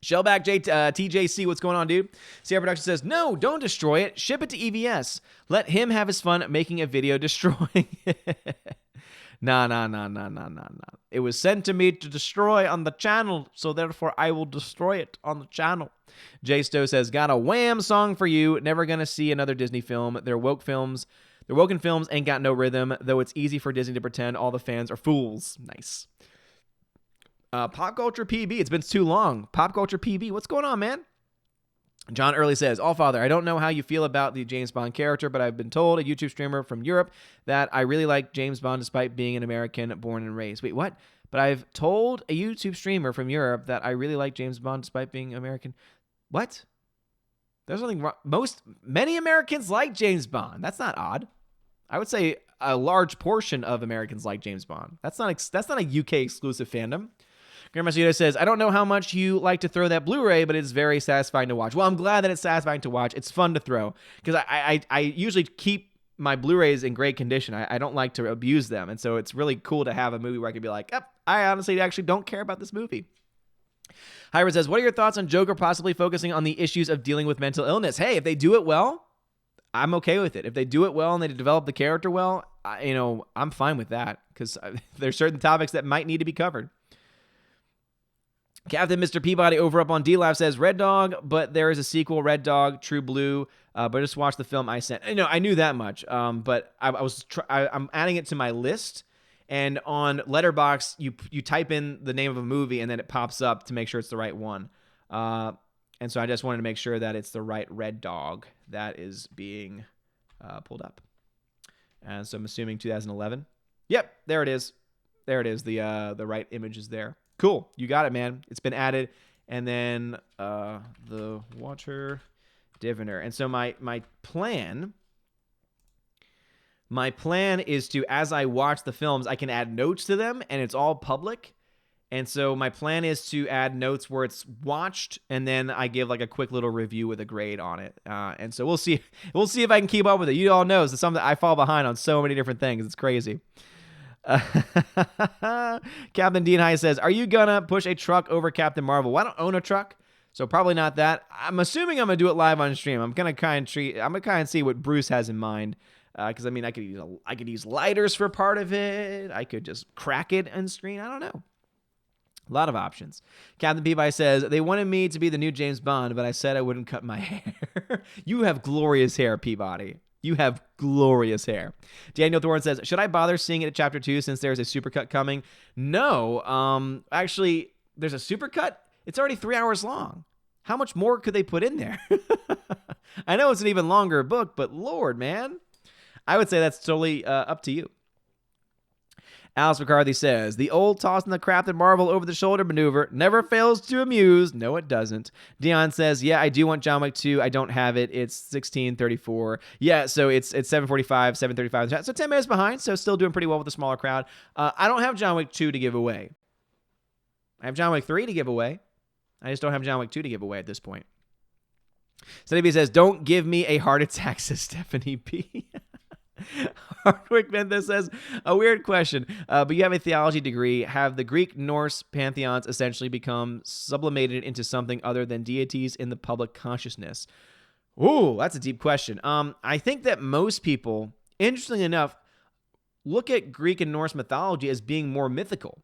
Shellback TJC, what's going on, dude? Sierra Production says, no, don't destroy it. Ship it to EVS. Let him have his fun making a video destroying it. Nah. It was sent to me to destroy on the channel, so therefore I will destroy it on the channel. Jay Stowe says, got a Wham song for you. Never gonna see another Disney film. Their woken films ain't got no rhythm, though it's easy for Disney to pretend all the fans are fools. Nice. Pop Culture PB, it's been too long. Pop Culture PB, what's going on, man? John Early says, Allfather, I don't know how you feel about the James Bond character, but I've been told, a YouTube streamer from Europe, that I really like James Bond despite being an American born and raised. Wait, what? But I've told a YouTube streamer from Europe that I really like James Bond despite being American. What? There's nothing wrong. Many Americans like James Bond. That's not odd. I would say a large portion of Americans like James Bond. That's not a UK exclusive fandom. Grandma Yoda says, I don't know how much you like to throw that Blu-ray, but it's very satisfying to watch. Well, I'm glad that it's satisfying to watch. It's fun to throw because I usually keep my Blu-rays in great condition. I don't like to abuse them. And so it's really cool to have a movie where I can be like, I honestly actually don't care about this movie. Hybrid says, what are your thoughts on Joker possibly focusing on the issues of dealing with mental illness? Hey, if they do it well, I'm okay with it. If they do it well and they develop the character well, I'm fine with that because there's certain topics that might need to be covered. Captain Mr. Peabody over up on D-Live says, Red Dog, but there is a sequel, Red Dog, True Blue, but just watch the film I sent. I knew that much, but I'm adding it to my list, and on Letterboxd, you type in the name of a movie, and then it pops up to make sure it's the right one. And so I just wanted to make sure that it's the right red dog that is being pulled up. And so I'm assuming 2011. Yep, there it is. There it is. The right image is there. Cool. You got it, man. It's been added. And then the water diviner. And so my plan is to, as I watch the films, I can add notes to them, and it's all public. And so my plan is to add notes where it's watched, and then I give like a quick little review with a grade on it. And so we'll see if I can keep up with it. You all know it's something I fall behind on so many different things. It's crazy. Captain Dean High says, "Are you gonna push a truck over Captain Marvel?" Well, I don't own a truck, so probably not that. I'm assuming I'm gonna do it live on stream. I'm gonna kind of see what Bruce has in mind. Because I mean, I could use lighters for part of it. I could just crack it on screen. I don't know. A lot of options. Captain Peabody says, "They wanted me to be the new James Bond, but I said I wouldn't cut my hair." You have glorious hair, Peabody. You have glorious hair. Daniel Thorne says, "Should I bother seeing it at Chapter 2 since there's a supercut coming?" No. Actually, there's a supercut. It's already 3 hours long. How much more could they put in there? I know it's an even longer book, but Lord, man. I would say that's totally up to you. Alice McCarthy says, "The old tossing the Captain Marvel over the shoulder maneuver never fails to amuse." No, it doesn't. Dion says, "Yeah, I do want John Wick 2. I don't have it. It's 16:34. Yeah, so it's 7:45, 7:35. So 10 minutes behind, so still doing pretty well with the smaller crowd. I don't have John Wick 2 to give away. I have John Wick 3 to give away. I just don't have John Wick 2 to give away at this point. Steady B says, "Don't give me a heart attack," says Stephanie B. Hardwick Mendes says, "A weird question, but you have a theology degree. Have the Greek Norse pantheons essentially become sublimated into something other than deities in the public consciousness?" Ooh, that's a deep question. I think that most people, interestingly enough, look at Greek and Norse mythology as being more mythical.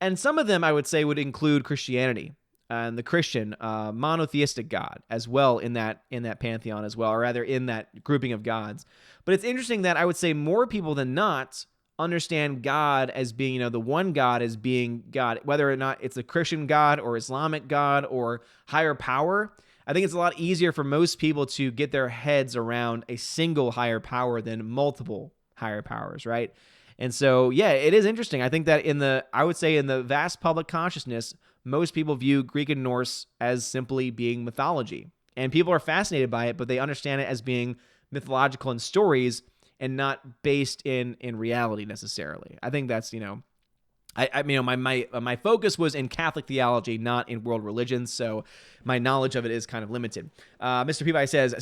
And some of them, I would say, would include Christianity and the Christian monotheistic God as well in that pantheon as well, or rather in that grouping of gods. But it's interesting that I would say more people than not understand God as being, the one God as being God, whether or not it's a Christian God or Islamic God or higher power. I think it's a lot easier for most people to get their heads around a single higher power than multiple higher powers, right? And so, yeah, it is interesting. I think that in the vast public consciousness, most people view Greek and Norse as simply being mythology. And people are fascinated by it, but they understand it as being mythological in stories and not based in reality necessarily. I think that's, my focus was in Catholic theology, not in world religions, so my knowledge of it is kind of limited. Mr. Peabody says,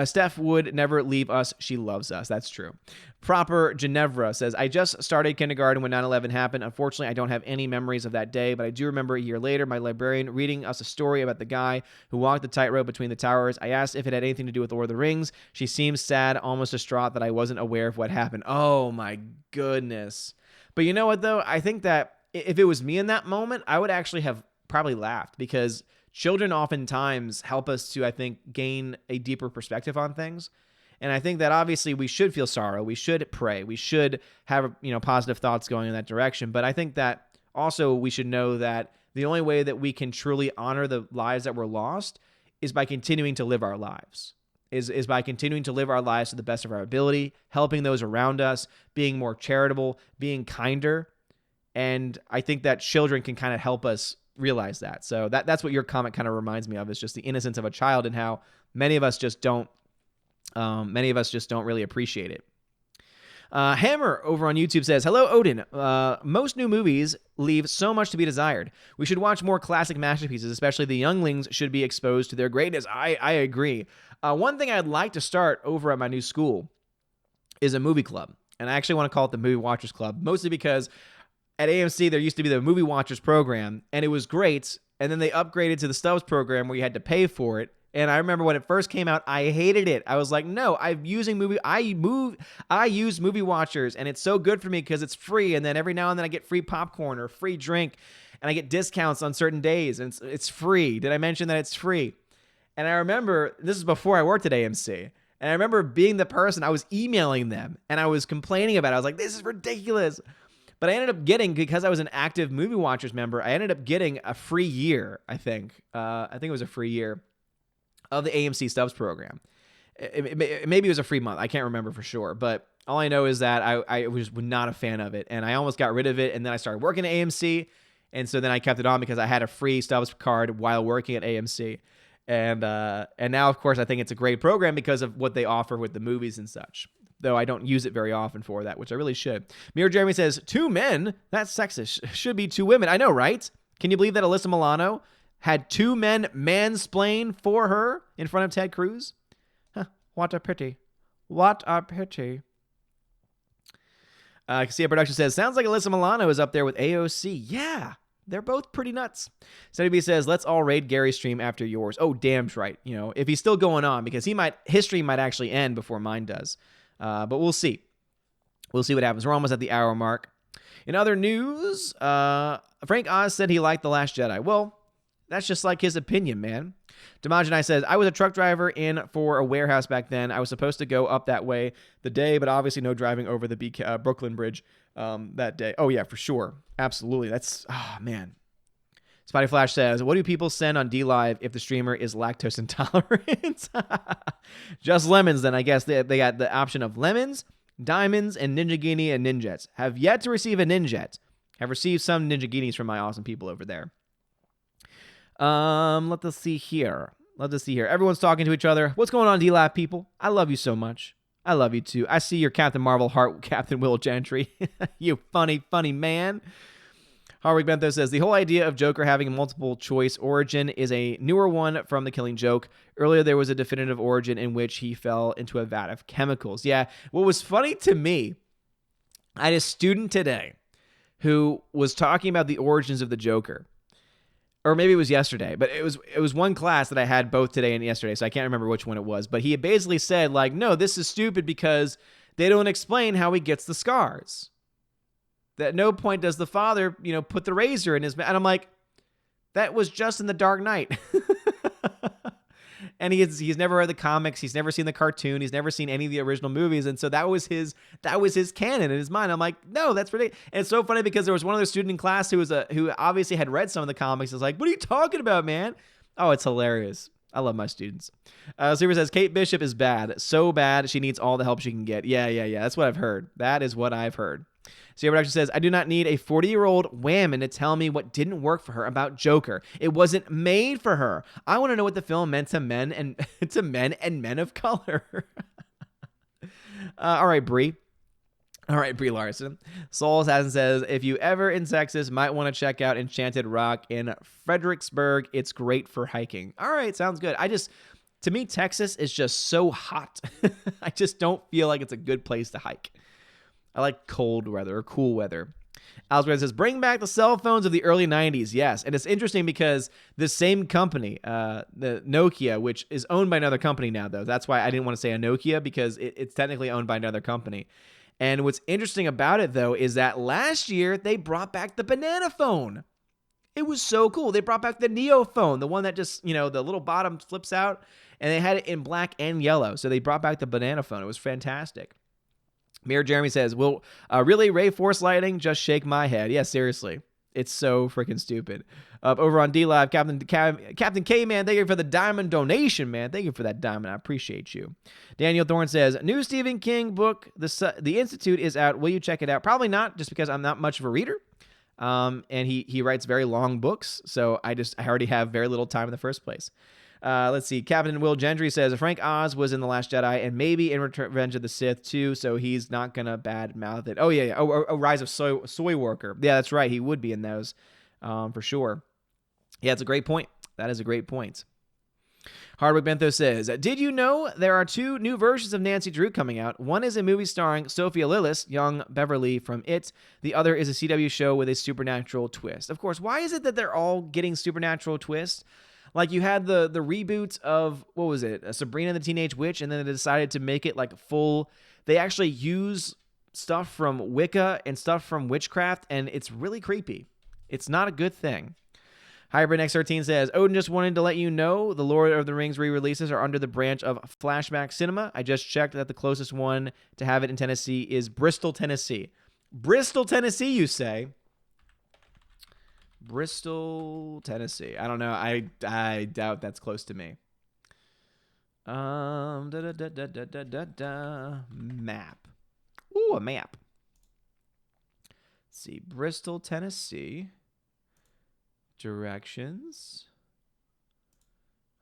Steph would never leave us. She loves us. That's true. Proper Ginevra says, "I just started kindergarten when 9/11 happened. Unfortunately, I don't have any memories of that day, but I do remember a year later, my librarian reading us a story about the guy who walked the tightrope between the towers. I asked if it had anything to do with Lord of the Rings. She seemed sad, almost distraught that I wasn't aware of what happened." Oh my goodness. But you know what, though? I think that if it was me in that moment, I would actually have probably laughed, because children oftentimes help us to, I think, gain a deeper perspective on things. And I think that obviously we should feel sorrow. We should pray. We should have, positive thoughts going in that direction. But I think that also we should know that the only way that we can truly honor the lives that were lost is by continuing to live our lives. Is by continuing to live our lives to the best of our ability, helping those around us, being more charitable, being kinder. And I think that children can kind of help us realize that. So that's what your comment kind of reminds me of, is just the innocence of a child and how many of us just don't really appreciate it. Hammer over on YouTube says, "Hello, Odin. Most new movies leave so much to be desired. We should watch more classic masterpieces, especially the younglings should be exposed to their greatness." I agree. One thing I'd like to start over at my new school is a movie club. And I actually want to call it the Movie Watchers Club, mostly because at AMC there used to be the Movie Watchers program, and it was great. And then they upgraded to the Stubbs program where you had to pay for it. And I remember when it first came out, I hated it. I was like, no, I use Movie Watchers, and it's so good for me because it's free. And then every now and then I get free popcorn or free drink, and I get discounts on certain days, and it's free. Did I mention that it's free? And I remember, this is before I worked at AMC, and I remember being the person, I was emailing them, and I was complaining about it. I was like, this is ridiculous. But I ended up getting, because I was an active Movie Watchers member, I ended up getting a free year, I think. I think it was a free year of the AMC Stubs program. Maybe it was a free month. I can't remember for sure. But all I know is that I was not a fan of it. And I almost got rid of it. And then I started working at AMC. And so then I kept it on because I had a free Stubs card while working at AMC. And now, of course, I think it's a great program because of what they offer with the movies and such. Though I don't use it very often for that, which I really should. Mirror Jeremy says, 2 men? That's sexist. Should be 2 women. I know, right? Can you believe that Alyssa Milano had 2 men mansplain for her in front of Ted Cruz? Huh, what a pity. What a pity. Casilla Production says, sounds like Alyssa Milano is up there with AOC. Yeah, they're both pretty nuts. Steady B says, let's all raid Gary's stream after yours. Oh, damn right. You know, if he's still going on, because his stream might actually end before mine does. But we'll see. We'll see what happens. We're almost at the hour mark. In other news, Frank Oz said he liked The Last Jedi. Well, that's just like his opinion, man. Damajanai says, I was a truck driver in for a warehouse back then. I was supposed to go up that way the day, but obviously no driving over the Brooklyn Bridge that day. Oh, yeah, for sure. Absolutely. That's, man. Spotty Flash says, what do people send on DLive if the streamer is lactose intolerant? Just lemons, then. I guess they got the option of lemons, diamonds, and Ninjagini and Ninjets. Have yet to receive a Ninjet. Have received some Ninjaginis from my awesome people over there. Let us see here. Everyone's talking to each other. What's going on, DLive people? I love you so much. I love you too. I see your Captain Marvel heart, Captain Will Gentry. You funny, funny man. Harwick Bentho says, the whole idea of Joker having a multiple choice origin is a newer one from The Killing Joke. Earlier, there was a definitive origin in which he fell into a vat of chemicals. Yeah, what was funny to me, I had a student today who was talking about the origins of the Joker. Or maybe it was yesterday, but it was one class that I had both today and yesterday, so I can't remember which one it was. But he had basically said, like, no, this is stupid because they don't explain how he gets the scars. At no point does the father, put the razor in his mouth. And I'm like, that was just in The Dark Knight. And he's never read the comics. He's never seen the cartoon. He's never seen any of the original movies. And so that was his canon in his mind. I'm like, no, that's ridiculous. And it's so funny because there was one other student in class who obviously had read some of the comics. I was like, what are you talking about, man? Oh, it's hilarious. I love my students. Super says, Kate Bishop is bad. So bad, she needs all the help she can get. Yeah. That's what I've heard. That is what I've heard. Sierra Production says, I do not need a 40-year-old whammon to tell me what didn't work for her about Joker. It wasn't made for her. I want to know what the film meant to men and men of color. All right, Brie. Larson. Soul Assassin says, if you ever in Texas, might want to check out Enchanted Rock in Fredericksburg. It's great for hiking. All right, sounds good. To me, Texas is just so hot. I just don't feel like it's a good place to hike. I like cold weather or cool weather. Alex says, bring back the cell phones of the early 90s. Yes. And it's interesting because this same company, the Nokia, which is owned by another company now, though. That's why I didn't want to say a Nokia because it's technically owned by another company. And what's interesting about it, though, is that last year they brought back the banana phone. It was so cool. They brought back the Neo phone, the one that just, the little bottom flips out. And they had it in black and yellow. So they brought back the banana phone. It was fantastic. Mayor Jeremy says, well, really, Ray Force Lighting? Just shake my head. Yeah, seriously. It's so freaking stupid. Over on DLive, Captain K, man, thank you for the diamond donation, man. Thank you for that diamond. I appreciate you. Daniel Thorne says, new Stephen King book, The Institute, is out. Will you check it out? Probably not, just because I'm not much of a reader. And he writes very long books, so I already have very little time in the first place. Let's see. Captain Will Gendry says, Frank Oz was in The Last Jedi and maybe in Revenge of the Sith too, so he's not going to badmouth it. Oh, yeah. Oh, Rise of Soy Worker. Yeah, that's right. He would be in those for sure. Yeah, it's a great point. That is a great point. Hardwick Bentho says, did you know there are 2 new versions of Nancy Drew coming out? One is a movie starring Sophia Lillis, young Beverly from It. The other is a CW show with a supernatural twist. Of course, why is it that they're all getting supernatural twists? Like, you had the reboot of, what was it, Sabrina the Teenage Witch, and then they decided to make it like full. They actually use stuff from Wicca and stuff from witchcraft, and it's really creepy. It's not a good thing. Hybrid X13 says, Odin just wanted to let you know the Lord of the Rings re-releases are under the branch of Flashback Cinema. I just checked that the closest one to have it in Tennessee is Bristol, Tennessee. Bristol, Tennessee, you say? Bristol, Tennessee. I don't know. I doubt that's close to me. Map. Ooh, a map. Let's see. Bristol, Tennessee. Directions.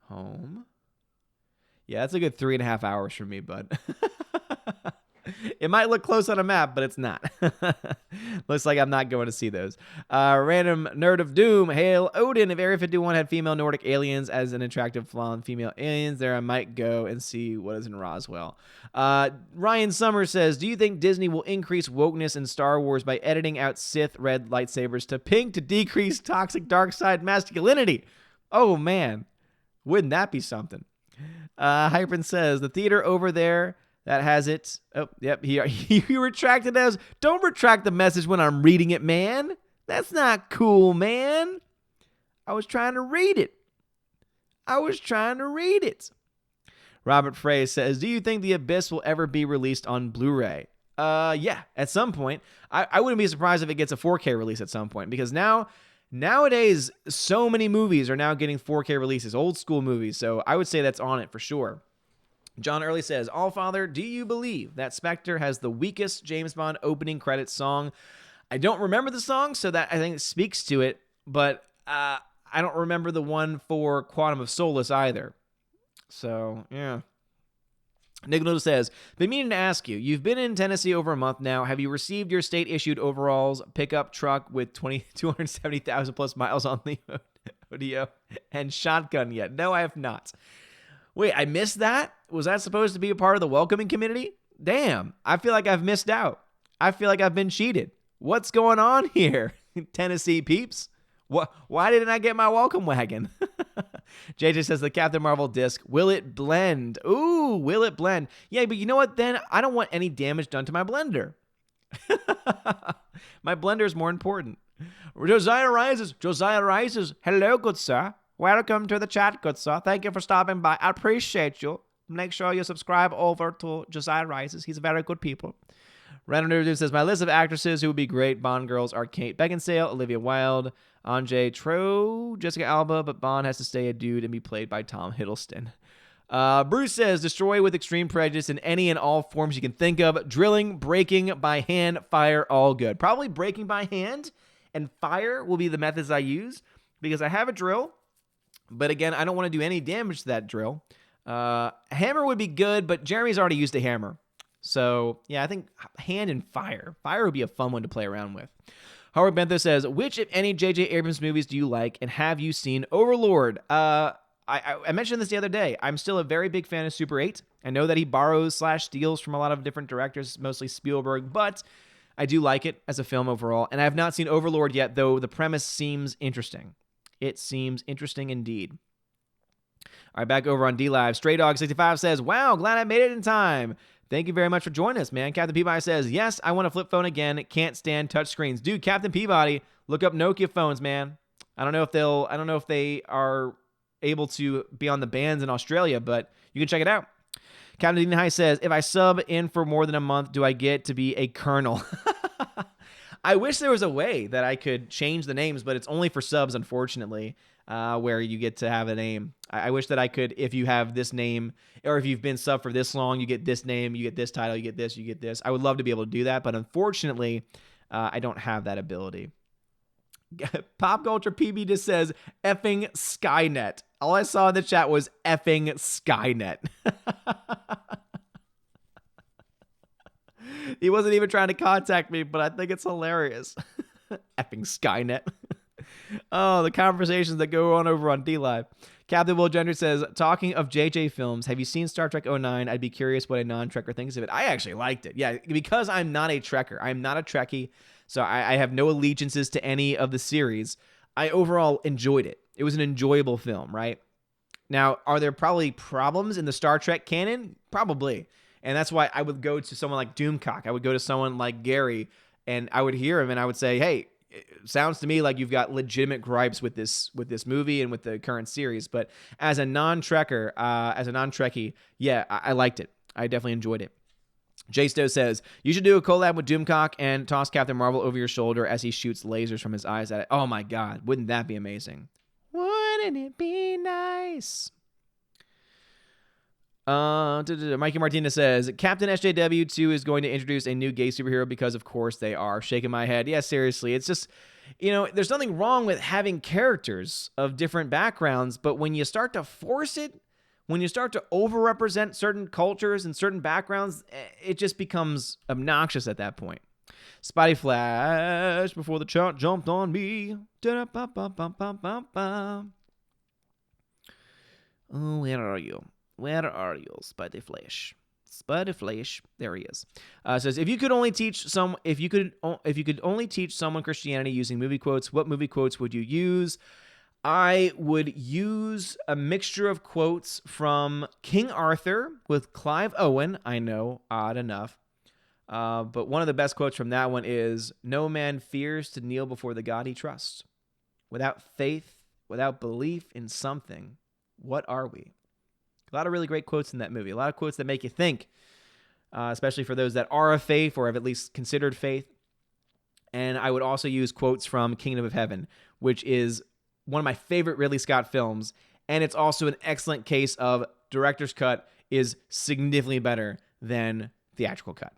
Home. Yeah, that's a good 3.5 hours for me, bud. It might look close on a map, but it's not. Looks like I'm not going to see those. Random Nerd of Doom. Hail Odin. If Area 51 had female Nordic aliens as an attractive flaw in female aliens, there I might go and see what is in Roswell. Ryan Summers says, do you think Disney will increase wokeness in Star Wars by editing out Sith red lightsabers to pink to decrease toxic dark side masculinity? Oh, man. Wouldn't that be something? Hypern says, the theater over there that has it. Oh, yep. He retracted as. Don't retract the message when I'm reading it, man. That's not cool, man. I was trying to read it. Robert Frey says, do you think The Abyss will ever be released on Blu-ray? Yeah, at some point. I wouldn't be surprised if it gets a 4K release at some point, because nowadays, so many movies are now getting 4K releases, old school movies. So I would say that's on it for sure. John Early says, Allfather, do you believe that Spectre has the weakest James Bond opening credits song? I don't remember the song, so that I think speaks to it, but I don't remember the one for Quantum of Solace either. So, yeah. Nick says, been meaning to ask you, you've been in Tennessee over a month now. Have you received your state-issued overalls, pickup truck with 270,000 plus miles on the audio, and shotgun yet? No, I have not. Wait, I missed that? Was that supposed to be a part of the welcoming community? Damn, I feel like I've missed out. I feel like I've been cheated. What's going on here, Tennessee peeps? Why didn't I get my welcome wagon? JJ says the Captain Marvel disc, will it blend? Ooh, will it blend? Yeah, but you know what then? I don't want any damage done to my blender. My blender is more important. Josiah Rises. Hello, good sir. Welcome to the chat, good sir. Thank you for stopping by. I appreciate you. Make sure you subscribe over to Josiah Rises. He's a very good people. Random Nerd says, my list of actresses who would be great Bond girls are Kate Beckinsale, Olivia Wilde, Anjay Tro, Jessica Alba, but Bond has to stay a dude and be played by Tom Hiddleston. Bruce says, destroy with extreme prejudice in any and all forms you can think of. Drilling, breaking by hand, fire, all good. Probably breaking by hand and fire will be the methods I use because I have a drill. But again, I don't want to do any damage to that drill. Hammer would be good, but Jeremy's already used a hammer. So, yeah, I think hand and fire. Fire would be a fun one to play around with. Howard Bentho says, which, if any, J.J. Abrams movies do you like, and have you seen Overlord? I mentioned this the other day. I'm still a very big fan of Super 8. I know that he borrows/steals from a lot of different directors, mostly Spielberg, but I do like it as a film overall. And I have not seen Overlord yet, though the premise seems interesting. It seems interesting indeed. All right, back over on D-Live. Stray Dog 65 says, wow, glad I made it in time. Thank you very much for joining us, man. Captain Peabody says, yes, I want a flip phone again. Can't stand touch screens. Dude, Captain Peabody, look up Nokia phones, man. I don't know if they are able to be on the bands in Australia, but you can check it out. Captain Dean High says, if I sub in for more than a month, do I get to be a colonel? I wish there was a way that I could change the names, but it's only for subs, unfortunately, where you get to have a name. I wish that I could, if you have this name, or if you've been sub for this long, you get this name, you get this title, you get this, you get this. I would love to be able to do that, but unfortunately, I don't have that ability. Pop Culture PB just says, effing Skynet. All I saw in the chat was effing Skynet. He wasn't even trying to contact me, but I think it's hilarious. Effing Skynet. Oh, the conversations that go on over on D-Live. Captain Will Gender says, talking of JJ films, have you seen Star Trek 09? I'd be curious what a non-Trekker thinks of it. I actually liked it. Yeah, because I'm not a Trekker. I'm not a Trekkie, so I have no allegiances to any of the series. I overall enjoyed it. It was an enjoyable film, right? Now, are there probably problems in the Star Trek canon? Probably. And that's why I would go to someone like Doomcock. I would go to someone like Gary, and I would hear him, and I would say, hey, it sounds to me like you've got legitimate gripes with this movie and with the current series. But as a non-Trekker, as a non-Trekkie, yeah, I liked it. I definitely enjoyed it. Jay Stowe says, you should do a collab with Doomcock and toss Captain Marvel over your shoulder as he shoots lasers from his eyes at it. Oh my God, wouldn't that be amazing? Wouldn't it be nice? Mikey Martinez says, Captain SJW 2 is going to introduce a new gay superhero because, of course, they are. Shaking my head. Yeah, seriously. It's just, there's nothing wrong with having characters of different backgrounds, but when you start to force it, when you start to overrepresent certain cultures and certain backgrounds, it just becomes obnoxious at that point. Spotty Flash before the chart jumped on me. Oh, where are you? Where are you, Spidey Flash? Spidey Flash, there he is. Says if you could only teach someone Christianity using movie quotes, what movie quotes would you use? I would use a mixture of quotes from King Arthur with Clive Owen. I know, odd enough. But one of the best quotes from that one is, no man fears to kneel before the God he trusts. Without faith, without belief in something, what are we? A lot of really great quotes in that movie. A lot of quotes that make you think, especially for those that are of faith or have at least considered faith. And I would also use quotes from Kingdom of Heaven, which is one of my favorite Ridley Scott films. And it's also an excellent case of director's cut is significantly better than theatrical cut.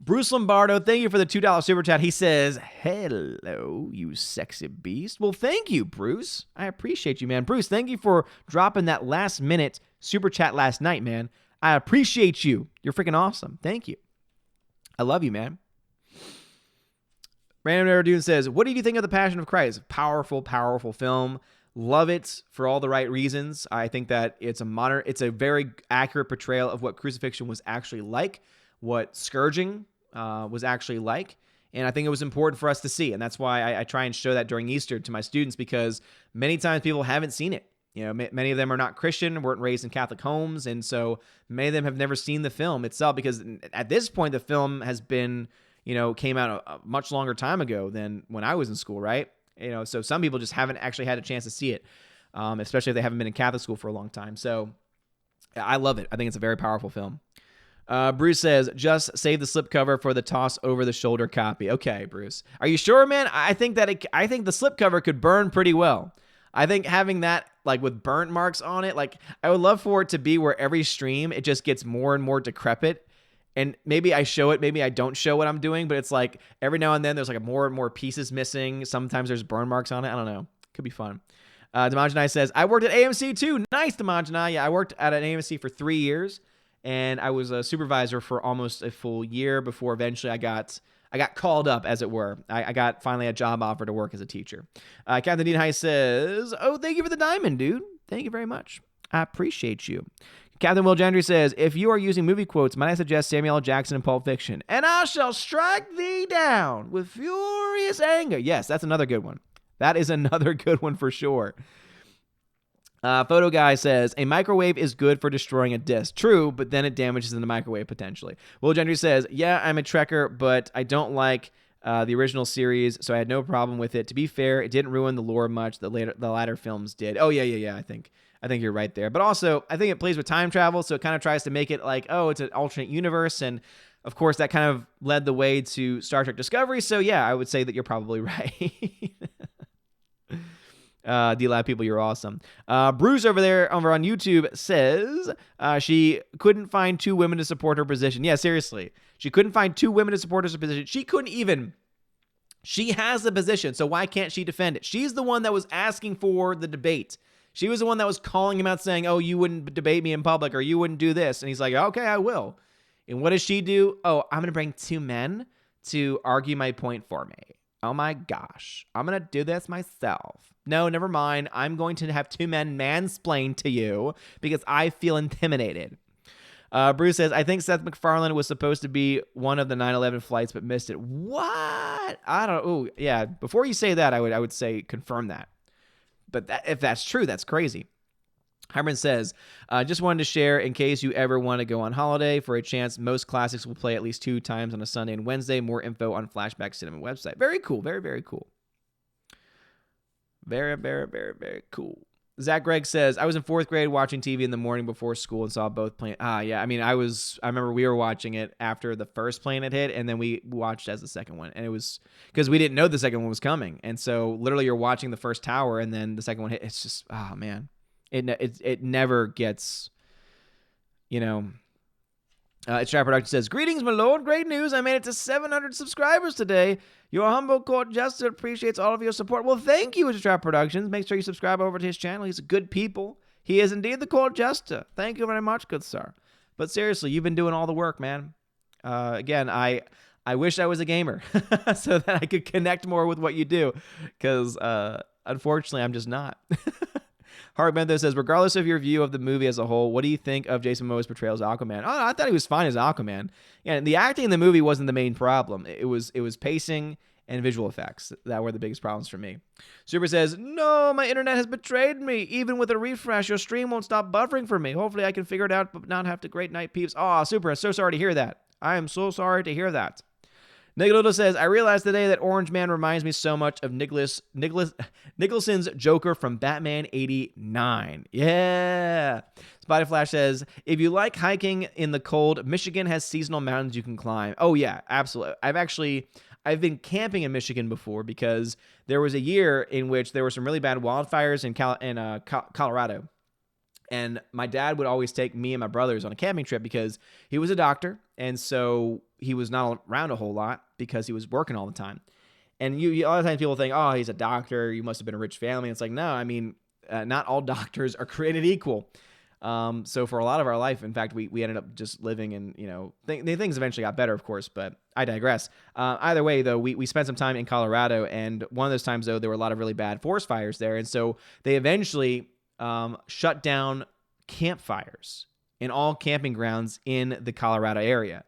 Bruce Lombardo, thank you for the $2 super chat. He says, hello, you sexy beast. Well, thank you, Bruce. I appreciate you, man. Bruce, thank you for dropping that last minute super chat last night, man. I appreciate you. You're freaking awesome. Thank you. I love you, man. Random Aerodune says, what do you think of The Passion of Christ? Powerful, powerful film. Love it for all the right reasons. I think that it's a very accurate portrayal of what crucifixion was actually like, what scourging was actually like. And I think it was important for us to see. And that's why I try and show that during Easter to my students, because many times people haven't seen it. Many of them are not Christian, weren't raised in Catholic homes. And so many of them have never seen the film itself, because at this point, the film has been, came out a much longer time ago than when I was in school, right? So some people just haven't actually had a chance to see it, especially if they haven't been in Catholic school for a long time. So I love it. I think it's a very powerful film. Bruce says, just save the slipcover for the toss over the shoulder copy. Okay, Bruce. Are you sure, man? I think the slipcover could burn pretty well. I think having that like with burnt marks on it, like I would love for it to be where every stream it just gets more and more decrepit. And maybe I show it, maybe I don't show what I'm doing, but it's like every now and then there's like more and more pieces missing. Sometimes there's burn marks on it. I don't know. Could be fun. Demonjanai says, I worked at AMC too. Nice, Demonjanai. Yeah, I worked at an AMC for 3 years. And I was a supervisor for almost a full year before eventually I got called up, as it were. I got finally a job offer to work as a teacher. Captain Dean High says, oh, thank you for the diamond, dude. Thank you very much. I appreciate you. Captain Will Gendry says, if you are using movie quotes, might I suggest Samuel L. Jackson in Pulp Fiction? And I shall strike thee down with furious anger. Yes, that's another good one. That is another good one for sure. Photo Guy says, a microwave is good for destroying a disc. True, but then it damages in the microwave potentially. Will Gendry says, yeah, I'm a Trekker, but I don't like the original series, so I had no problem with it. To be fair, it didn't ruin the lore much. The latter films did. Oh, yeah. I think you're right there. But also, I think it plays with time travel, so it kind of tries to make it like, oh, it's an alternate universe, and of course, that kind of led the way to Star Trek Discovery, so yeah, I would say that you're probably right. D-Lab people, you're awesome. Bruce over on YouTube says she couldn't find 2 women to support her position. Yeah, seriously. She couldn't find 2 women to support her position. She has the position, so why can't she defend it? She's the one that was asking for the debate. She was the one that was calling him out saying, oh, you wouldn't debate me in public, or you wouldn't do this. And he's like, okay, I will. And what does she do? Oh, I'm going to bring 2 men to argue my point for me. Oh my gosh, I'm going to do this myself. No, never mind. I'm going to have 2 men mansplain to you because I feel intimidated. Bruce says, I think Seth MacFarlane was supposed to be one of the 9/11 flights, but missed it. What? I don't know. Ooh, yeah. Before you say that, I would say confirm that. But if that's true, that's crazy. Hyman says, just wanted to share in case you ever want to go on holiday for a chance. Most classics will play at least 2 times on a Sunday and Wednesday. More info on Flashback Cinema website. Very cool. Very, very cool. Very, very, very, very cool. Zach Gregg says, I was in 4th grade watching TV in the morning before school and saw both planes. Yeah. I mean, I remember we were watching it after the first plane had hit, and then we watched as the second one. And it was because we didn't know the second one was coming. And so literally you're watching the first tower and then the second one hit. It's just, oh man, it never gets, It's Trap Production says, greetings, my lord. Great news. I made it to 700 subscribers today. Your humble court jester appreciates all of your support. Well, thank you, Mr. Trap Productions. Make sure you subscribe over to his channel. He's a good people. He is indeed the court jester. Thank you very much, good sir. But seriously, you've been doing all the work, man. Again, I wish I was a gamer so that I could connect more with what you do, because unfortunately, I'm just not. Hart Bentho says, regardless of your view of the movie as a whole, what do you think of Jason Momoa's portrayal as Aquaman? Oh, I thought he was fine as Aquaman. Yeah, the acting in the movie wasn't the main problem. It was pacing and visual effects that were the biggest problems for me. Super says, no, my internet has betrayed me. Even with a refresh, your stream won't stop buffering for me. Hopefully I can figure it out, but not have to great night peeps. Oh, Super, I'm so sorry to hear that. I am so sorry to hear that. Nickelodeon says, I realized today that Orange Man reminds me so much of Nicholson's Joker from Batman 89. Yeah. Spotty Flash says, if you like hiking in the cold, Michigan has seasonal mountains you can climb. Oh, yeah, absolutely. I've been camping in Michigan before because there was a year in which there were some really bad wildfires in Colorado. And my dad would always take me and my brothers on a camping trip because he was a doctor. And so he was not around a whole lot because he was working all the time. And a lot of times people think, oh, he's a doctor. You must have been a rich family. It's like, no, I mean, not all doctors are created equal. So for a lot of our life, in fact, we ended up just living in, things eventually got better, of course, but I digress. Either way, though, we spent some time in Colorado. And one of those times, though, there were a lot of really bad forest fires there. And so they eventually shut down campfires in all camping grounds in the Colorado area.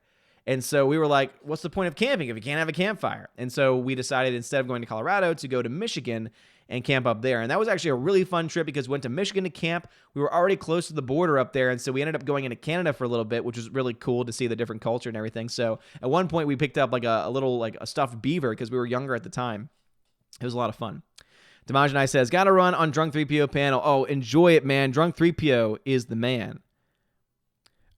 And so we were like, what's the point of camping if you can't have a campfire? And so we decided, instead of going to Colorado, to go to Michigan and camp up there. And that was actually a really fun trip because we went to Michigan to camp. We were already close to the border up there. And so we ended up going into Canada for a little bit, which was really cool to see the different culture and everything. So at one point we picked up like a little stuffed beaver because we were younger at the time. It was a lot of fun. Damajanai says, gotta run on Drunk 3PO panel. Oh, enjoy it, man. Drunk 3PO is the man.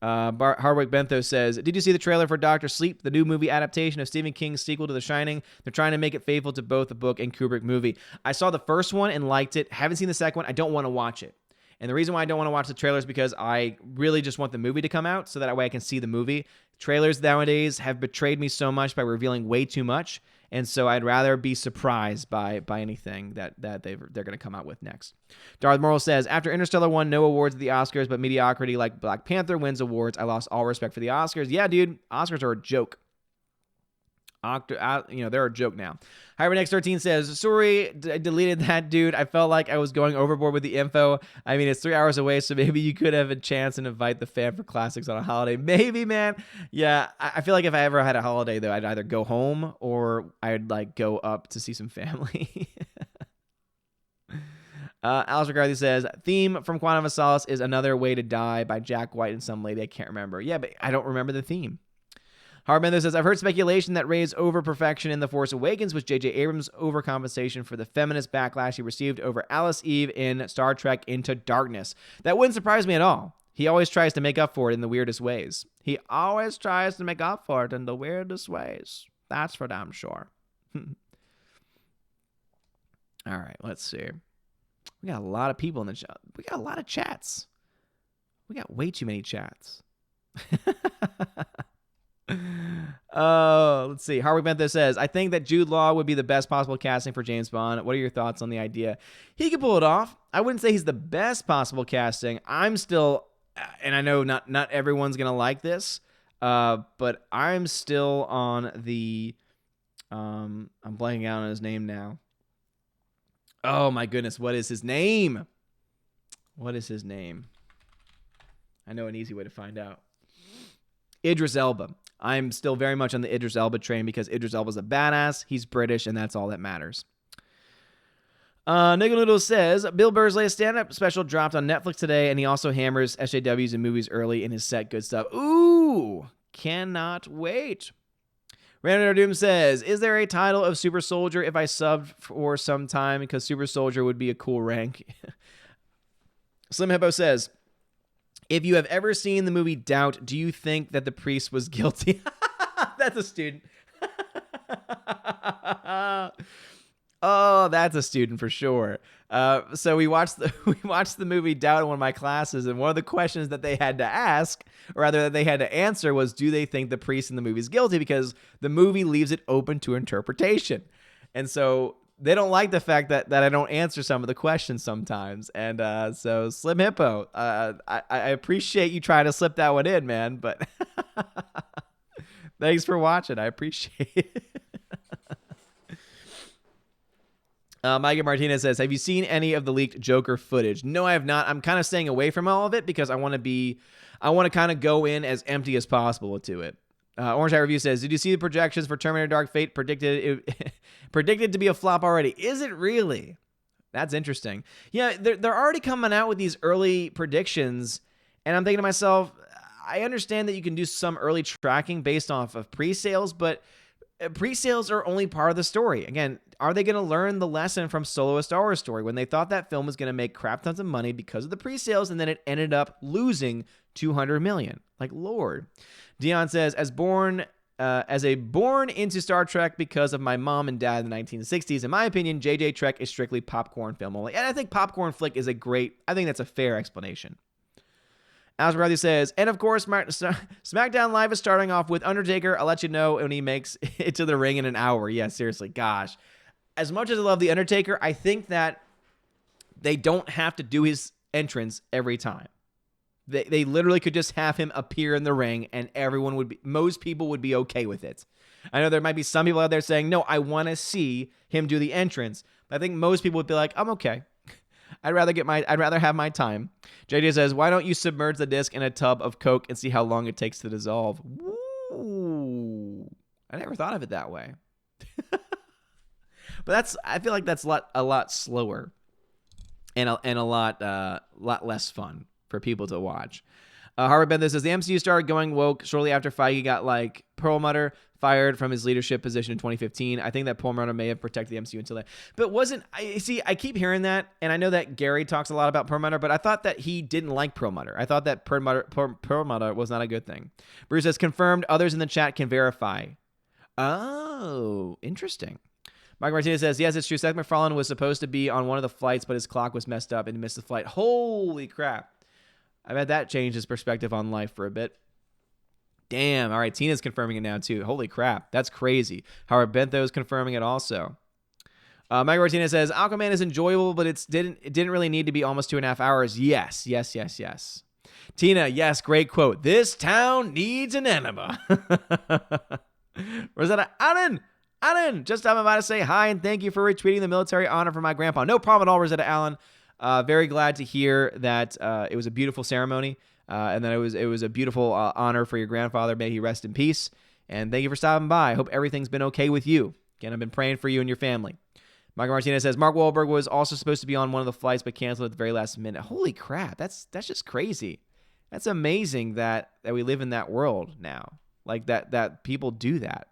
Hardwick Bentho says, did you see the trailer for Dr. Sleep, the new movie adaptation of Stephen King's sequel to The Shining? They're trying to make it faithful to both the book and Kubrick movie. I saw the first one and liked it. Haven't seen the second one. I don't want to watch it. And the reason why I don't want to watch the trailer is because I really just want the movie to come out so that way I can see the movie. Trailers nowadays have betrayed me so much by revealing way too much. And so I'd rather be surprised by anything that they're going to come out with next. Darth Morrill says, after Interstellar won no awards at the Oscars, but mediocrity like Black Panther wins awards, I lost all respect for the Oscars. Yeah, dude, Oscars are a joke. They're a joke now. HyperNext13 says, sorry, I deleted that, dude. I felt like I was going overboard with the info. I mean, it's 3 hours away, so maybe you could have a chance and invite the fan for classics on a holiday. Maybe, man. Yeah, I feel like if I ever had a holiday, though, I'd either go home or I'd go up to see some family. Alice McCarthy says, theme from Quantum of Solace is Another Way to Die by Jack White and some lady I can't remember. Yeah, but I don't remember the theme. Harbender says, I've heard speculation that Rey's over-perfection in The Force Awakens was J.J. Abrams' overcompensation for the feminist backlash he received over Alice Eve in Star Trek Into Darkness. That wouldn't surprise me at all. He always tries to make up for it in the weirdest ways. That's for damn sure. All right, let's see. We got a lot of people in the chat. We got a lot of chats. We got way too many chats. Let's see. Hardwick Bentho says, I think that Jude Law would be the best possible casting for James Bond. What are your thoughts on the idea? He could pull it off. I wouldn't say he's the best possible casting. I'm still, and I know not everyone's going to like this, but I'm still on the, I'm blanking out on his name now. Oh my goodness. What is his name? What is his name? I know an easy way to find out. Idris Elba. I'm still very much on the Idris Elba train because Idris Elba's a badass. He's British, and that's all that matters. Nigga Noodle says, Bill Burr's latest stand-up special dropped on Netflix today, and he also hammers SJWs and movies early in his set. Good stuff. Ooh, cannot wait. Random Doom says, is there a title of Super Soldier if I subbed for some time? Because Super Soldier would be a cool rank. Slim Hippo says, if you have ever seen the movie Doubt, do you think that the priest was guilty? That's a student. Oh, that's a student for sure. So we watched the movie Doubt in one of my classes, and one of the questions that they had to ask, or rather that they had to answer, was, do they think the priest in the movie is guilty? Because the movie leaves it open to interpretation. And so they don't like the fact that I don't answer some of the questions sometimes. And so Slim Hippo, I appreciate you trying to slip that one in, man. But thanks for watching. I appreciate it. Mike Martinez says, have you seen any of the leaked Joker footage? No, I have not. I'm kind of staying away from all of it because I want to kind of go in as empty as possible to it. Orange Eye Review says, did you see the projections for Terminator Dark Fate? Predicted to be a flop already. Is it really? That's interesting. Yeah, they're already coming out with these early predictions, and I'm thinking to myself, I understand that you can do some early tracking based off of pre-sales, but pre-sales are only part of the story. Again, are they going to learn the lesson from Solo: A Star Wars Story when they thought that film was going to make crap tons of money because of the pre-sales, and then it ended up losing $200 million? Like, Lord. Dion says, as a born into Star Trek because of my mom and dad in the 1960s, in my opinion, JJ Trek is strictly popcorn film only. And I think popcorn flick is I think that's a fair explanation. Alice McCarthy says, and of course, SmackDown Live is starting off with Undertaker. I'll let you know when he makes it to the ring in an hour. Yeah, seriously, gosh. As much as I love The Undertaker, I think that they don't have to do his entrance every time. They literally could just have him appear in the ring, and most people would be okay with it. I know there might be some people out there saying, no, I want to see him do the entrance. But I think most people would be like, I'm okay. I'd rather have my time. JJ says, why don't you submerge the disc in a tub of Coke and see how long it takes to dissolve? Ooh, I never thought of it that way. But I feel like that's a lot slower and a lot less fun for people to watch. Harvard Benther says, the MCU started going woke shortly after Feige got Perlmutter fired from his leadership position in 2015. I think that Perlmutter may have protected the MCU until then. But I keep hearing that, and I know that Gary talks a lot about Perlmutter, but I thought that he didn't like Perlmutter. I thought that Perlmutter was not a good thing. Bruce says, confirmed, others in the chat can verify. Oh, interesting. Mike Martinez says, yes, it's true. Seth MacFarlane was supposed to be on one of the flights, but his clock was messed up and he missed the flight. Holy crap. I bet that changed his perspective on life for a bit. Damn. All right. Tina's confirming it now, too. Holy crap. That's crazy. Howard Bentho is confirming it also. Mike Martinez says, Aquaman is enjoyable, but it didn't really need to be almost 2.5 hours. Yes. Tina, yes. Great quote. This town needs an enema. Rosetta Allen, just I'm about to say hi and thank you for retweeting the military honor for my grandpa. No problem at all, Rosetta Allen. Very glad to hear that it was a beautiful ceremony and that it was a beautiful honor for your grandfather. May he rest in peace. And thank you for stopping by. I hope everything's been okay with you. Again, I've been praying for you and your family. Michael Martinez says, Mark Wahlberg was also supposed to be on one of the flights but canceled at the very last minute. Holy crap. That's just crazy. That's amazing that we live in that world now. Like that people do that.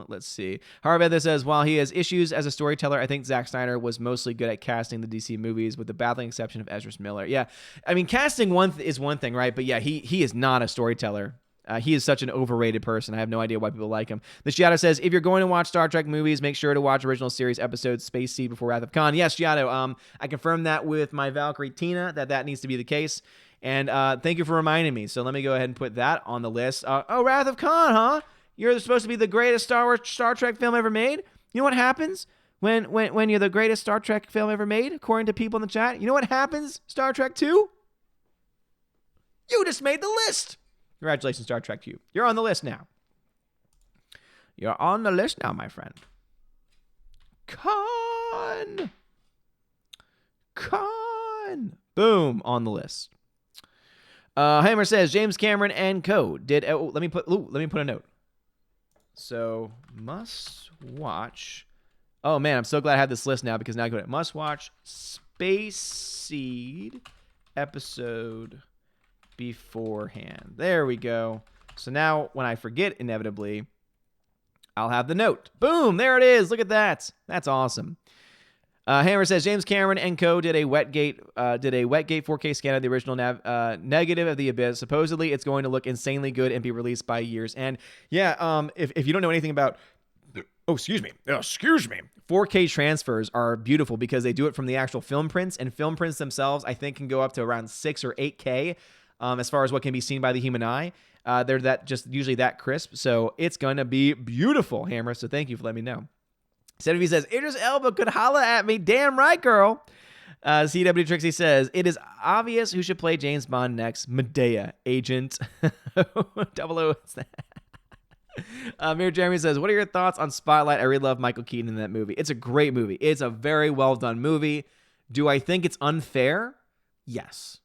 Let's see. Harvard says, while he has issues as a storyteller, I think Zack Snyder was mostly good at casting the DC movies, with the baffling exception of Ezra Miller. Yeah, I mean, casting is one thing, right? But yeah, he is not a storyteller. He is such an overrated person. I have no idea why people like him. The Giotto says, if you're going to watch Star Trek movies, make sure to watch original series episodes Space Seed before Wrath of Khan. Yes, Giotto. I confirmed that with my Valkyrie Tina, that needs to be the case. And thank you for reminding me. So let me go ahead and put that on the list. Wrath of Khan, huh? You're supposed to be the greatest Star Trek film ever made? You know what happens when you're the greatest Star Trek film ever made, according to people in the chat? You know what happens, Star Trek 2? You just made the list. Congratulations, Star Trek 2. You're on the list now. You're on the list now, my friend. Khan. Boom, on the list. Hammer says, James Cameron and co. did. Oh, let me put a note. So must watch. Oh man, I'm so glad I have this list now because now I go to must watch Space Seed episode beforehand. There we go. So now when I forget, inevitably, I'll have the note. Boom, there it is. Look at that. That's awesome. Hammer says James Cameron and co. did a Wetgate 4K scan of the original negative of The Abyss. Supposedly, it's going to look insanely good and be released by year's end. Yeah. If you don't know anything about, excuse me, 4K transfers are beautiful because they do it from the actual film prints, and film prints themselves, I think, can go up to around 6 or 8K as far as what can be seen by the human eye. They're usually that crisp, so it's going to be beautiful, Hammer. So thank you for letting me know. Senavi says, Idris Elba could holla at me. Damn right, girl. CW Trixie says, it is obvious who should play James Bond next. Medea, Agent 00. Mir Jeremy says, what are your thoughts on Spotlight? I really love Michael Keaton in that movie. It's a great movie. It's a very well done movie. Do I think it's unfair? Yes.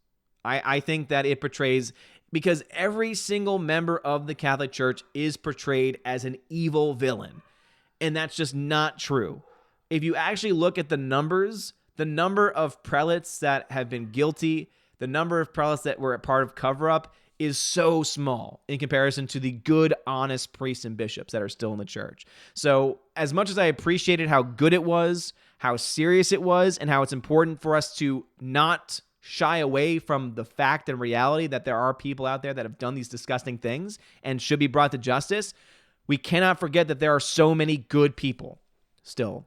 I think that it portrays, because every single member of the Catholic Church is portrayed as an evil villain. And that's just not true. If you actually look at the numbers, the number of prelates that have been guilty, the number of prelates that were a part of cover-up is so small in comparison to the good, honest priests and bishops that are still in the church. So as much as I appreciated how good it was, how serious it was, and how it's important for us to not shy away from the fact and reality that there are people out there that have done these disgusting things and should be brought to justice, we cannot forget that there are so many good people still.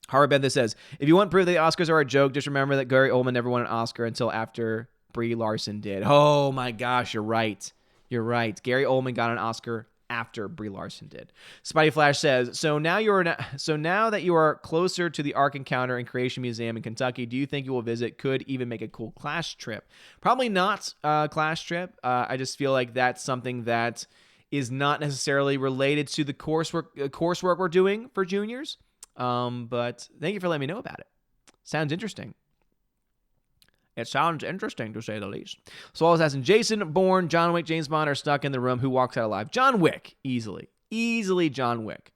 Howard Benther says, if you want proof that the Oscars are a joke, just remember that Gary Oldman never won an Oscar until after Brie Larson did. Oh my gosh, you're right. You're right. Gary Oldman got an Oscar after Brie Larson did. Spidey Flash says, so now that you are closer to the Ark Encounter and Creation Museum in Kentucky, do you think you will visit? Could even make a cool class trip? Probably not a class trip. I just feel like that's something that is not necessarily related to the coursework we're doing for juniors. But thank you for letting me know about it. Sounds interesting. It sounds interesting, to say the least. Swallow Assassin, Jason Bourne, John Wick, James Bond are stuck in the room. Who walks out alive? John Wick. Easily John Wick.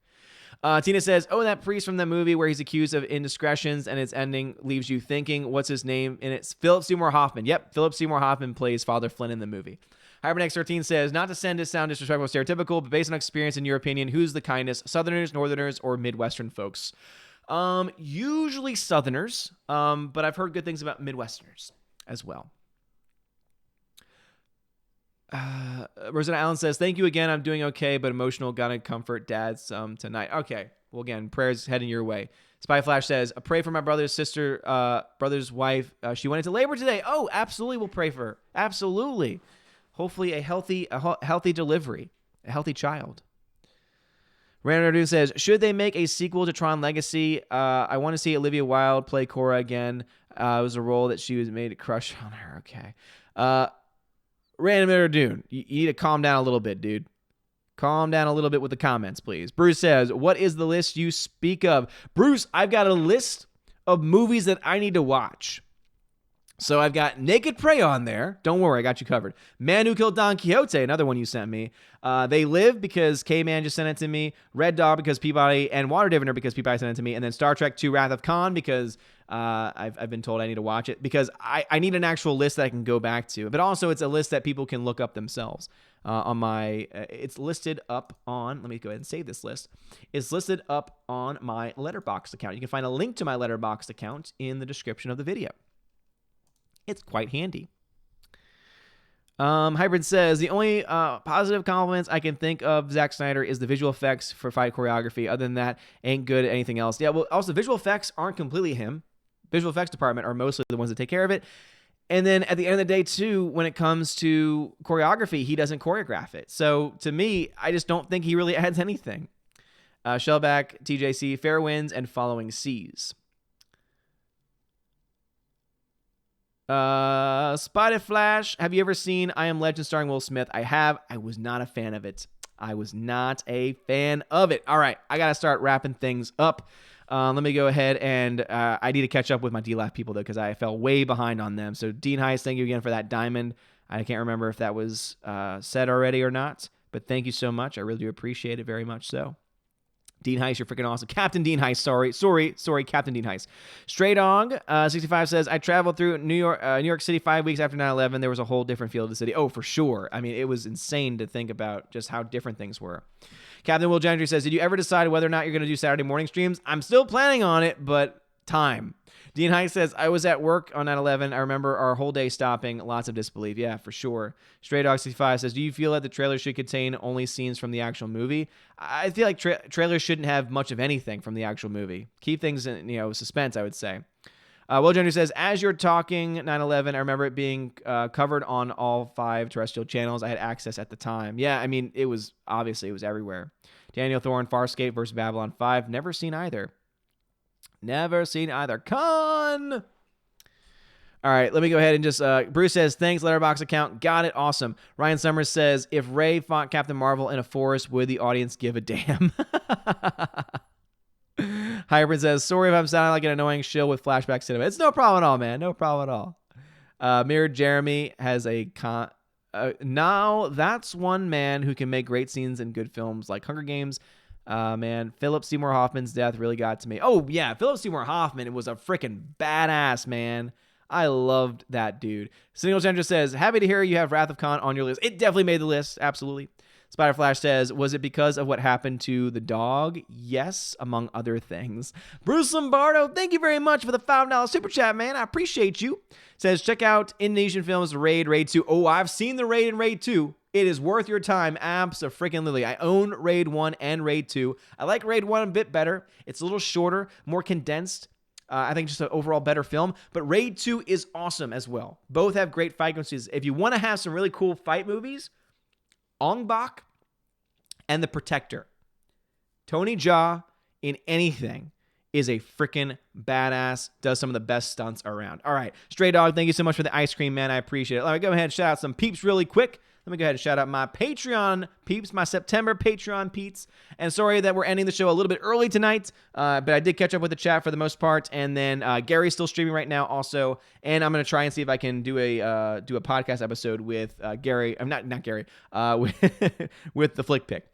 Tina says, oh, that priest from the movie where he's accused of indiscretions and its ending leaves you thinking, what's his name? And it's Philip Seymour Hoffman. Yep, Philip Seymour Hoffman plays Father Flynn in the movie. Hypernex13 says, not to sound disrespectful or stereotypical, but based on experience, in your opinion, who's the kindest? Southerners, Northerners, or Midwestern folks? Usually Southerners, but I've heard good things about Midwesterners as well. Rosanna Allen says, thank you again. I'm doing okay, but emotional. Gotta comfort dads tonight. Okay. Well, again, prayers heading your way. Spy Flash says, pray for my brother's wife. She went into labor today. Oh, absolutely. We'll pray for her. Absolutely. Hopefully a healthy delivery, a healthy child. Random says, should they make a sequel to Tron Legacy? I want to see Olivia Wilde play Cora again. It was a role that she was made to crush on her. Okay. Random Dune, you need to calm down a little bit, dude. Calm down a little bit with the comments, please. Bruce says, what is the list you speak of? Bruce, I've got a list of movies that I need to watch. So I've got Naked Prey on there. Don't worry, I got you covered. Man Who Killed Don Quixote, another one you sent me. They Live because K-Man just sent it to me. Red Dog because Peabody, and Water Diviner because Peabody sent it to me. And then Star Trek II Wrath of Khan because I've been told I need to watch it. Because I need an actual list that I can go back to. But also it's a list that people can look up themselves. On my, it's listed up on, let me go ahead and save this list. It's listed up on my Letterboxd account. You can find a link to my Letterboxd account in the description of the video. It's quite handy. Hybrid says, the only positive compliments I can think of Zack Snyder is the visual effects for fight choreography. Other than that, ain't good at anything else. Yeah, well, also visual effects aren't completely him. Visual effects department are mostly the ones that take care of it. And then at the end of the day, too, when it comes to choreography, he doesn't choreograph it. So to me, I just don't think he really adds anything. Shellback, TJC, fair winds, and following seas. Spotted Flash, have you ever seen I Am Legend starring Will Smith? I have. I was not a fan of it. All right, I got to start wrapping things up. Let me go ahead and I need to catch up with my D-Live people, though, because I fell way behind on them. So, Dean Heiss, thank you again for that diamond. I can't remember if that was said already or not, but thank you so much. I really do appreciate it very much so. Dean Heiss, you're freaking awesome. Captain Dean Heiss, sorry, Captain Dean Heiss. Stray Dog, 65 says, I traveled through New York City 5 weeks after 9/11. There was a whole different feel of the city. Oh, for sure. I mean, it was insane to think about just how different things were. Captain Will Gentry says, did you ever decide whether or not you're going to do Saturday morning streams? I'm still planning on it, but time. Dean Hike says, I was at work on 9/11. I remember our whole day stopping. Lots of disbelief. Yeah, for sure. Stray Dog 65 says, do you feel that the trailer should contain only scenes from the actual movie? I feel like trailers shouldn't have much of anything from the actual movie. Keep things in, suspense, I would say. Will Jones says, as you're talking 9/11, I remember it being covered on all 5 terrestrial channels. I had access at the time. Yeah, I mean, it was everywhere. Daniel Thorne, Farscape versus Babylon 5. Never seen either. Con! All right, let me go ahead and just... Bruce says, thanks, Letterboxd account. Got it, awesome. Ryan Summers says, if Rey fought Captain Marvel in a forest, would the audience give a damn? Hybrid says, sorry if I'm sounding like an annoying shill with flashback cinema. It's no problem at all, man. No problem at all. Mirrored Jeremy has a... now, that's one man who can make great scenes in good films like Hunger Games. Man, Philip Seymour Hoffman's death really got to me. Oh, yeah, Philip Seymour Hoffman was a freaking badass, man. I loved that dude. Single Chandra says, happy to hear you have Wrath of Khan on your list. It definitely made the list, absolutely. Spider Flash says, was it because of what happened to the dog? Yes, among other things. Bruce Lombardo, thank you very much for the $5 super chat, man. I appreciate you. Says, check out Indonesian films, Raid 2. Oh, I've seen the Raid and Raid 2. It is worth your time, abso-freaking-lutely. I own Raid 1 and Raid 2. I like Raid 1 a bit better. It's a little shorter, more condensed. I think just an overall better film. But Raid 2 is awesome as well. Both have great fight sequences. If you want to have some really cool fight movies, Ong Bak and The Protector. Tony Jaa in anything is a freaking badass, does some of the best stunts around. All right, Stray Dog, thank you so much for the ice cream, man. I appreciate it. Let me go ahead and shout out some peeps really quick. Let me go ahead and shout out my Patreon peeps, my September Patreon peeps. And sorry that we're ending the show a little bit early tonight, but I did catch up with the chat for the most part. And then Gary's still streaming right now also. And I'm going to try and see if I can do a podcast episode with Gary. I'm not Gary, with the Flick Pick.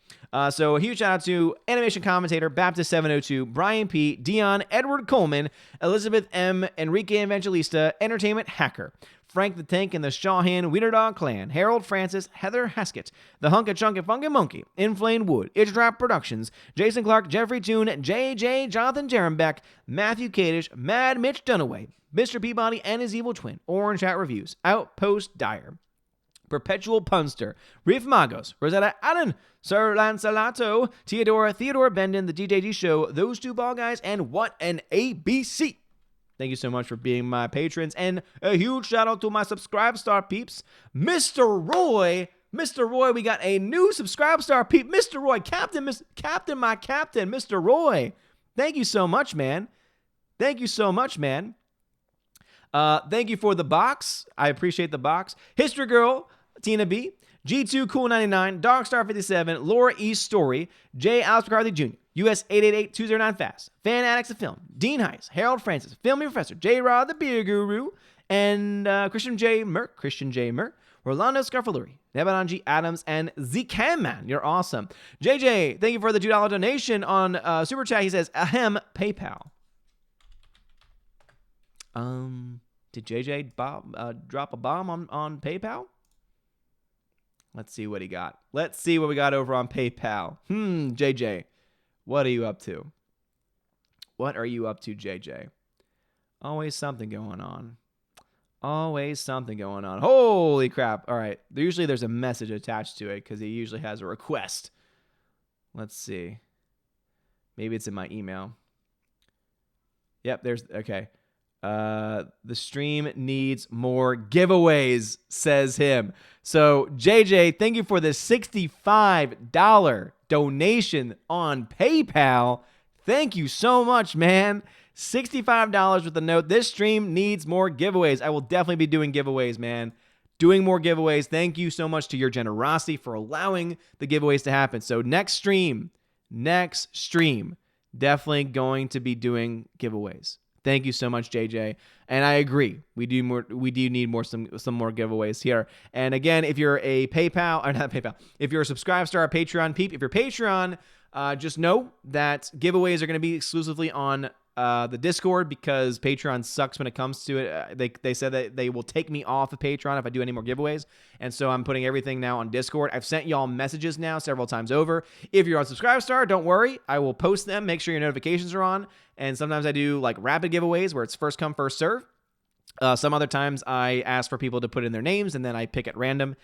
So a huge shout out to animation commentator, Baptist702, Brian P., Dion, Edward Coleman, Elizabeth M., Enrique Evangelista, Entertainment Hacker, Frank the Tank and the Shawhan Wiener Dog Clan, Harold Francis, Heather Haskett, The Hunka Chunka Funky Monkey, Inflamed Wood, Itch Trap Productions, Jason Clark, Jeffrey Toon, JJ, Jonathan Jerembeck, Matthew Kadish, Mad Mitch Dunaway, Mr. Peabody and his evil twin, Orange Hat Reviews, Outpost Dyer, Perpetual Punster, Reef Magos, Rosetta Allen, Sir Lancelato, Theodore Bendon, The DJG Show, Those Two Ball Guys, and What an ABC. Thank you so much for being my patrons. And a huge shout out to my Subscribe Star peeps, Mr. Roy. Mr. Roy, we got a new Subscribe Star peep. Mr. Roy, Captain, my Captain, Mr. Roy. Thank you so much, man. Thank you so much, man. Thank you for the box. I appreciate the box. History Girl, Tina B, G2 Cool 99, Darkstar 57, Laura E Story, J. Alex McCarthy Jr., US 888-209 Fast, Fan Addicts of Film, Dean Heiss, Harold Francis, Filmy Professor, J. Rod the Beer Guru, and Christian J. Merck, Rolando Scarfaluri, Nebanon G. Adams, and Zcam Man. You're awesome. JJ, thank you for the $2 donation on Super Chat. He says, ahem, PayPal. Did JJ drop a bomb on PayPal? Let's see what he got. Let's see what we got over on PayPal. JJ, what are you up to? What are you up to, JJ? Always something going on. Always something going on. Holy crap. All right. Usually there's a message attached to it because he usually has a request. Let's see. Maybe it's in my email. Yep, okay. The stream needs more giveaways, says him. So, JJ, thank you for the $65 donation on PayPal. Thank you so much, man. $65 with the note. This stream needs more giveaways. I will definitely be doing giveaways, man. Doing more giveaways. Thank you so much to your generosity for allowing the giveaways to happen. So, next stream, definitely going to be doing giveaways. Thank you so much, JJ. And I agree. We do need some more giveaways here. And again, if you're a if you're a Subscribe Star Patreon peep, if you're Patreon, just know that giveaways are going to be exclusively on the Discord because Patreon sucks when it comes to it. They said that they will take me off of Patreon if I do any more giveaways. And so I'm putting everything now on Discord. I've sent y'all messages now several times over. If you're on Subscribestar, don't worry. I will post them. Make sure your notifications are on. And sometimes I do like rapid giveaways where it's first come, first serve. Some other times I ask for people to put in their names and then I pick at random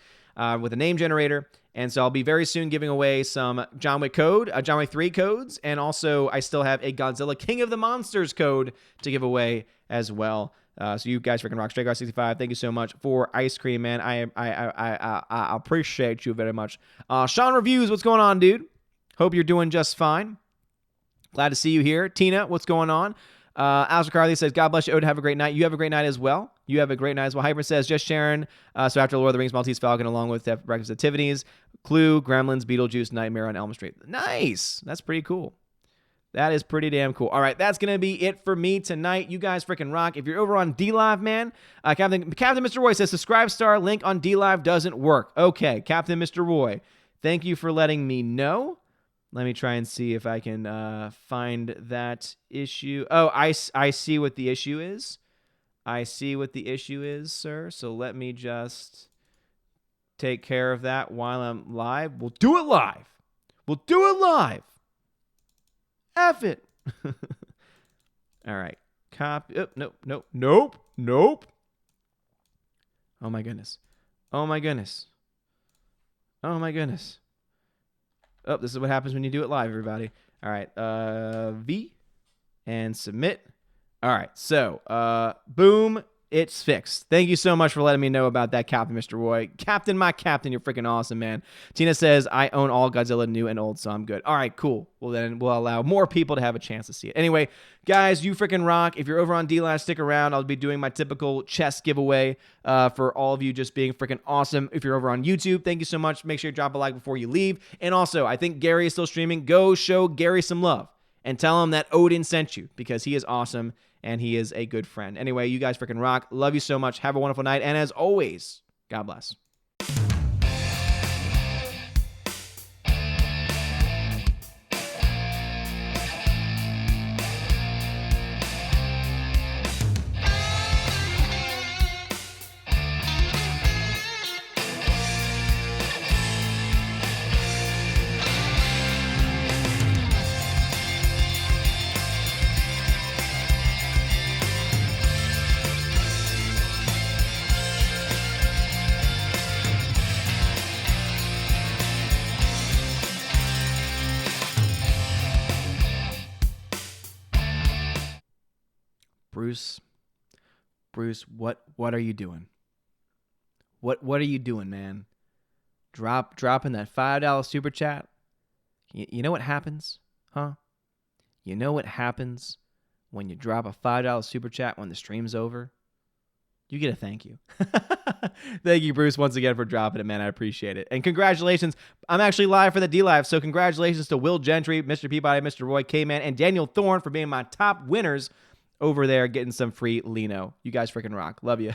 with a name generator. And so I'll be very soon giving away some John Wick 3 codes. And also I still have a Godzilla King of the Monsters code to give away as well. So you guys freaking rock. StrayGuard65, thank you so much for ice cream, man. I appreciate you very much. Sean Reviews, what's going on, dude? Hope you're doing just fine. Glad to see you here. Tina, what's going on? Alice McCarthy says, God bless you, Odin. Have a great night. You have a great night as well. You have a great night as well. Hyper says, just Sharon. So after Lord of the Rings, Maltese Falcon, along with Breakfast Activities, Clue, Gremlins, Beetlejuice, Nightmare on Elm Street. Nice. That's pretty cool. That is pretty damn cool. All right, that's going to be it for me tonight. You guys freaking rock. If you're over on DLive, man, Captain Mr. Roy says, Subscribestar link on DLive doesn't work. Okay, Captain Mr. Roy, thank you for letting me know. Let me try and see if I can find that issue. Oh, I see what the issue is. I see what the issue is, sir. So let me just take care of that while I'm live. We'll do it live. We'll do it live. F it. All right. Copy. Oh, nope. Oh, my goodness. Oh, this is what happens when you do it live, everybody. All right. V and submit. All right. So, boom. It's fixed. Thank you so much for letting me know about that, Captain Mr. Roy. Captain, my captain, you're freaking awesome, man. Tina says, I own all Godzilla, new and old, so I'm good. All right, cool. Well, then we'll allow more people to have a chance to see it. Anyway, guys, you freaking rock. If you're over on DLive, stick around. I'll be doing my typical chest giveaway for all of you just being freaking awesome. If you're over on YouTube, thank you so much. Make sure you drop a like before you leave. And also, I think Gary is still streaming. Go show Gary some love and tell him that Odin sent you because he is awesome. And he is a good friend. Anyway, you guys freaking rock. Love you so much. Have a wonderful night. And as always, God bless. Bruce, what are you doing? What are you doing, man? Dropping that $5 super chat? You know what happens? Huh? You know what happens when you drop a $5 super chat when the stream's over? You get a thank you. Thank you, Bruce, once again for dropping it, man. I appreciate it. And congratulations. I'm actually live for the DLive, so congratulations to Will Gentry, Mr. Peabody, Mr. Roy, K-Man, and Daniel Thorne for being my top winners over there getting some free Lino. You guys freaking rock. Love you.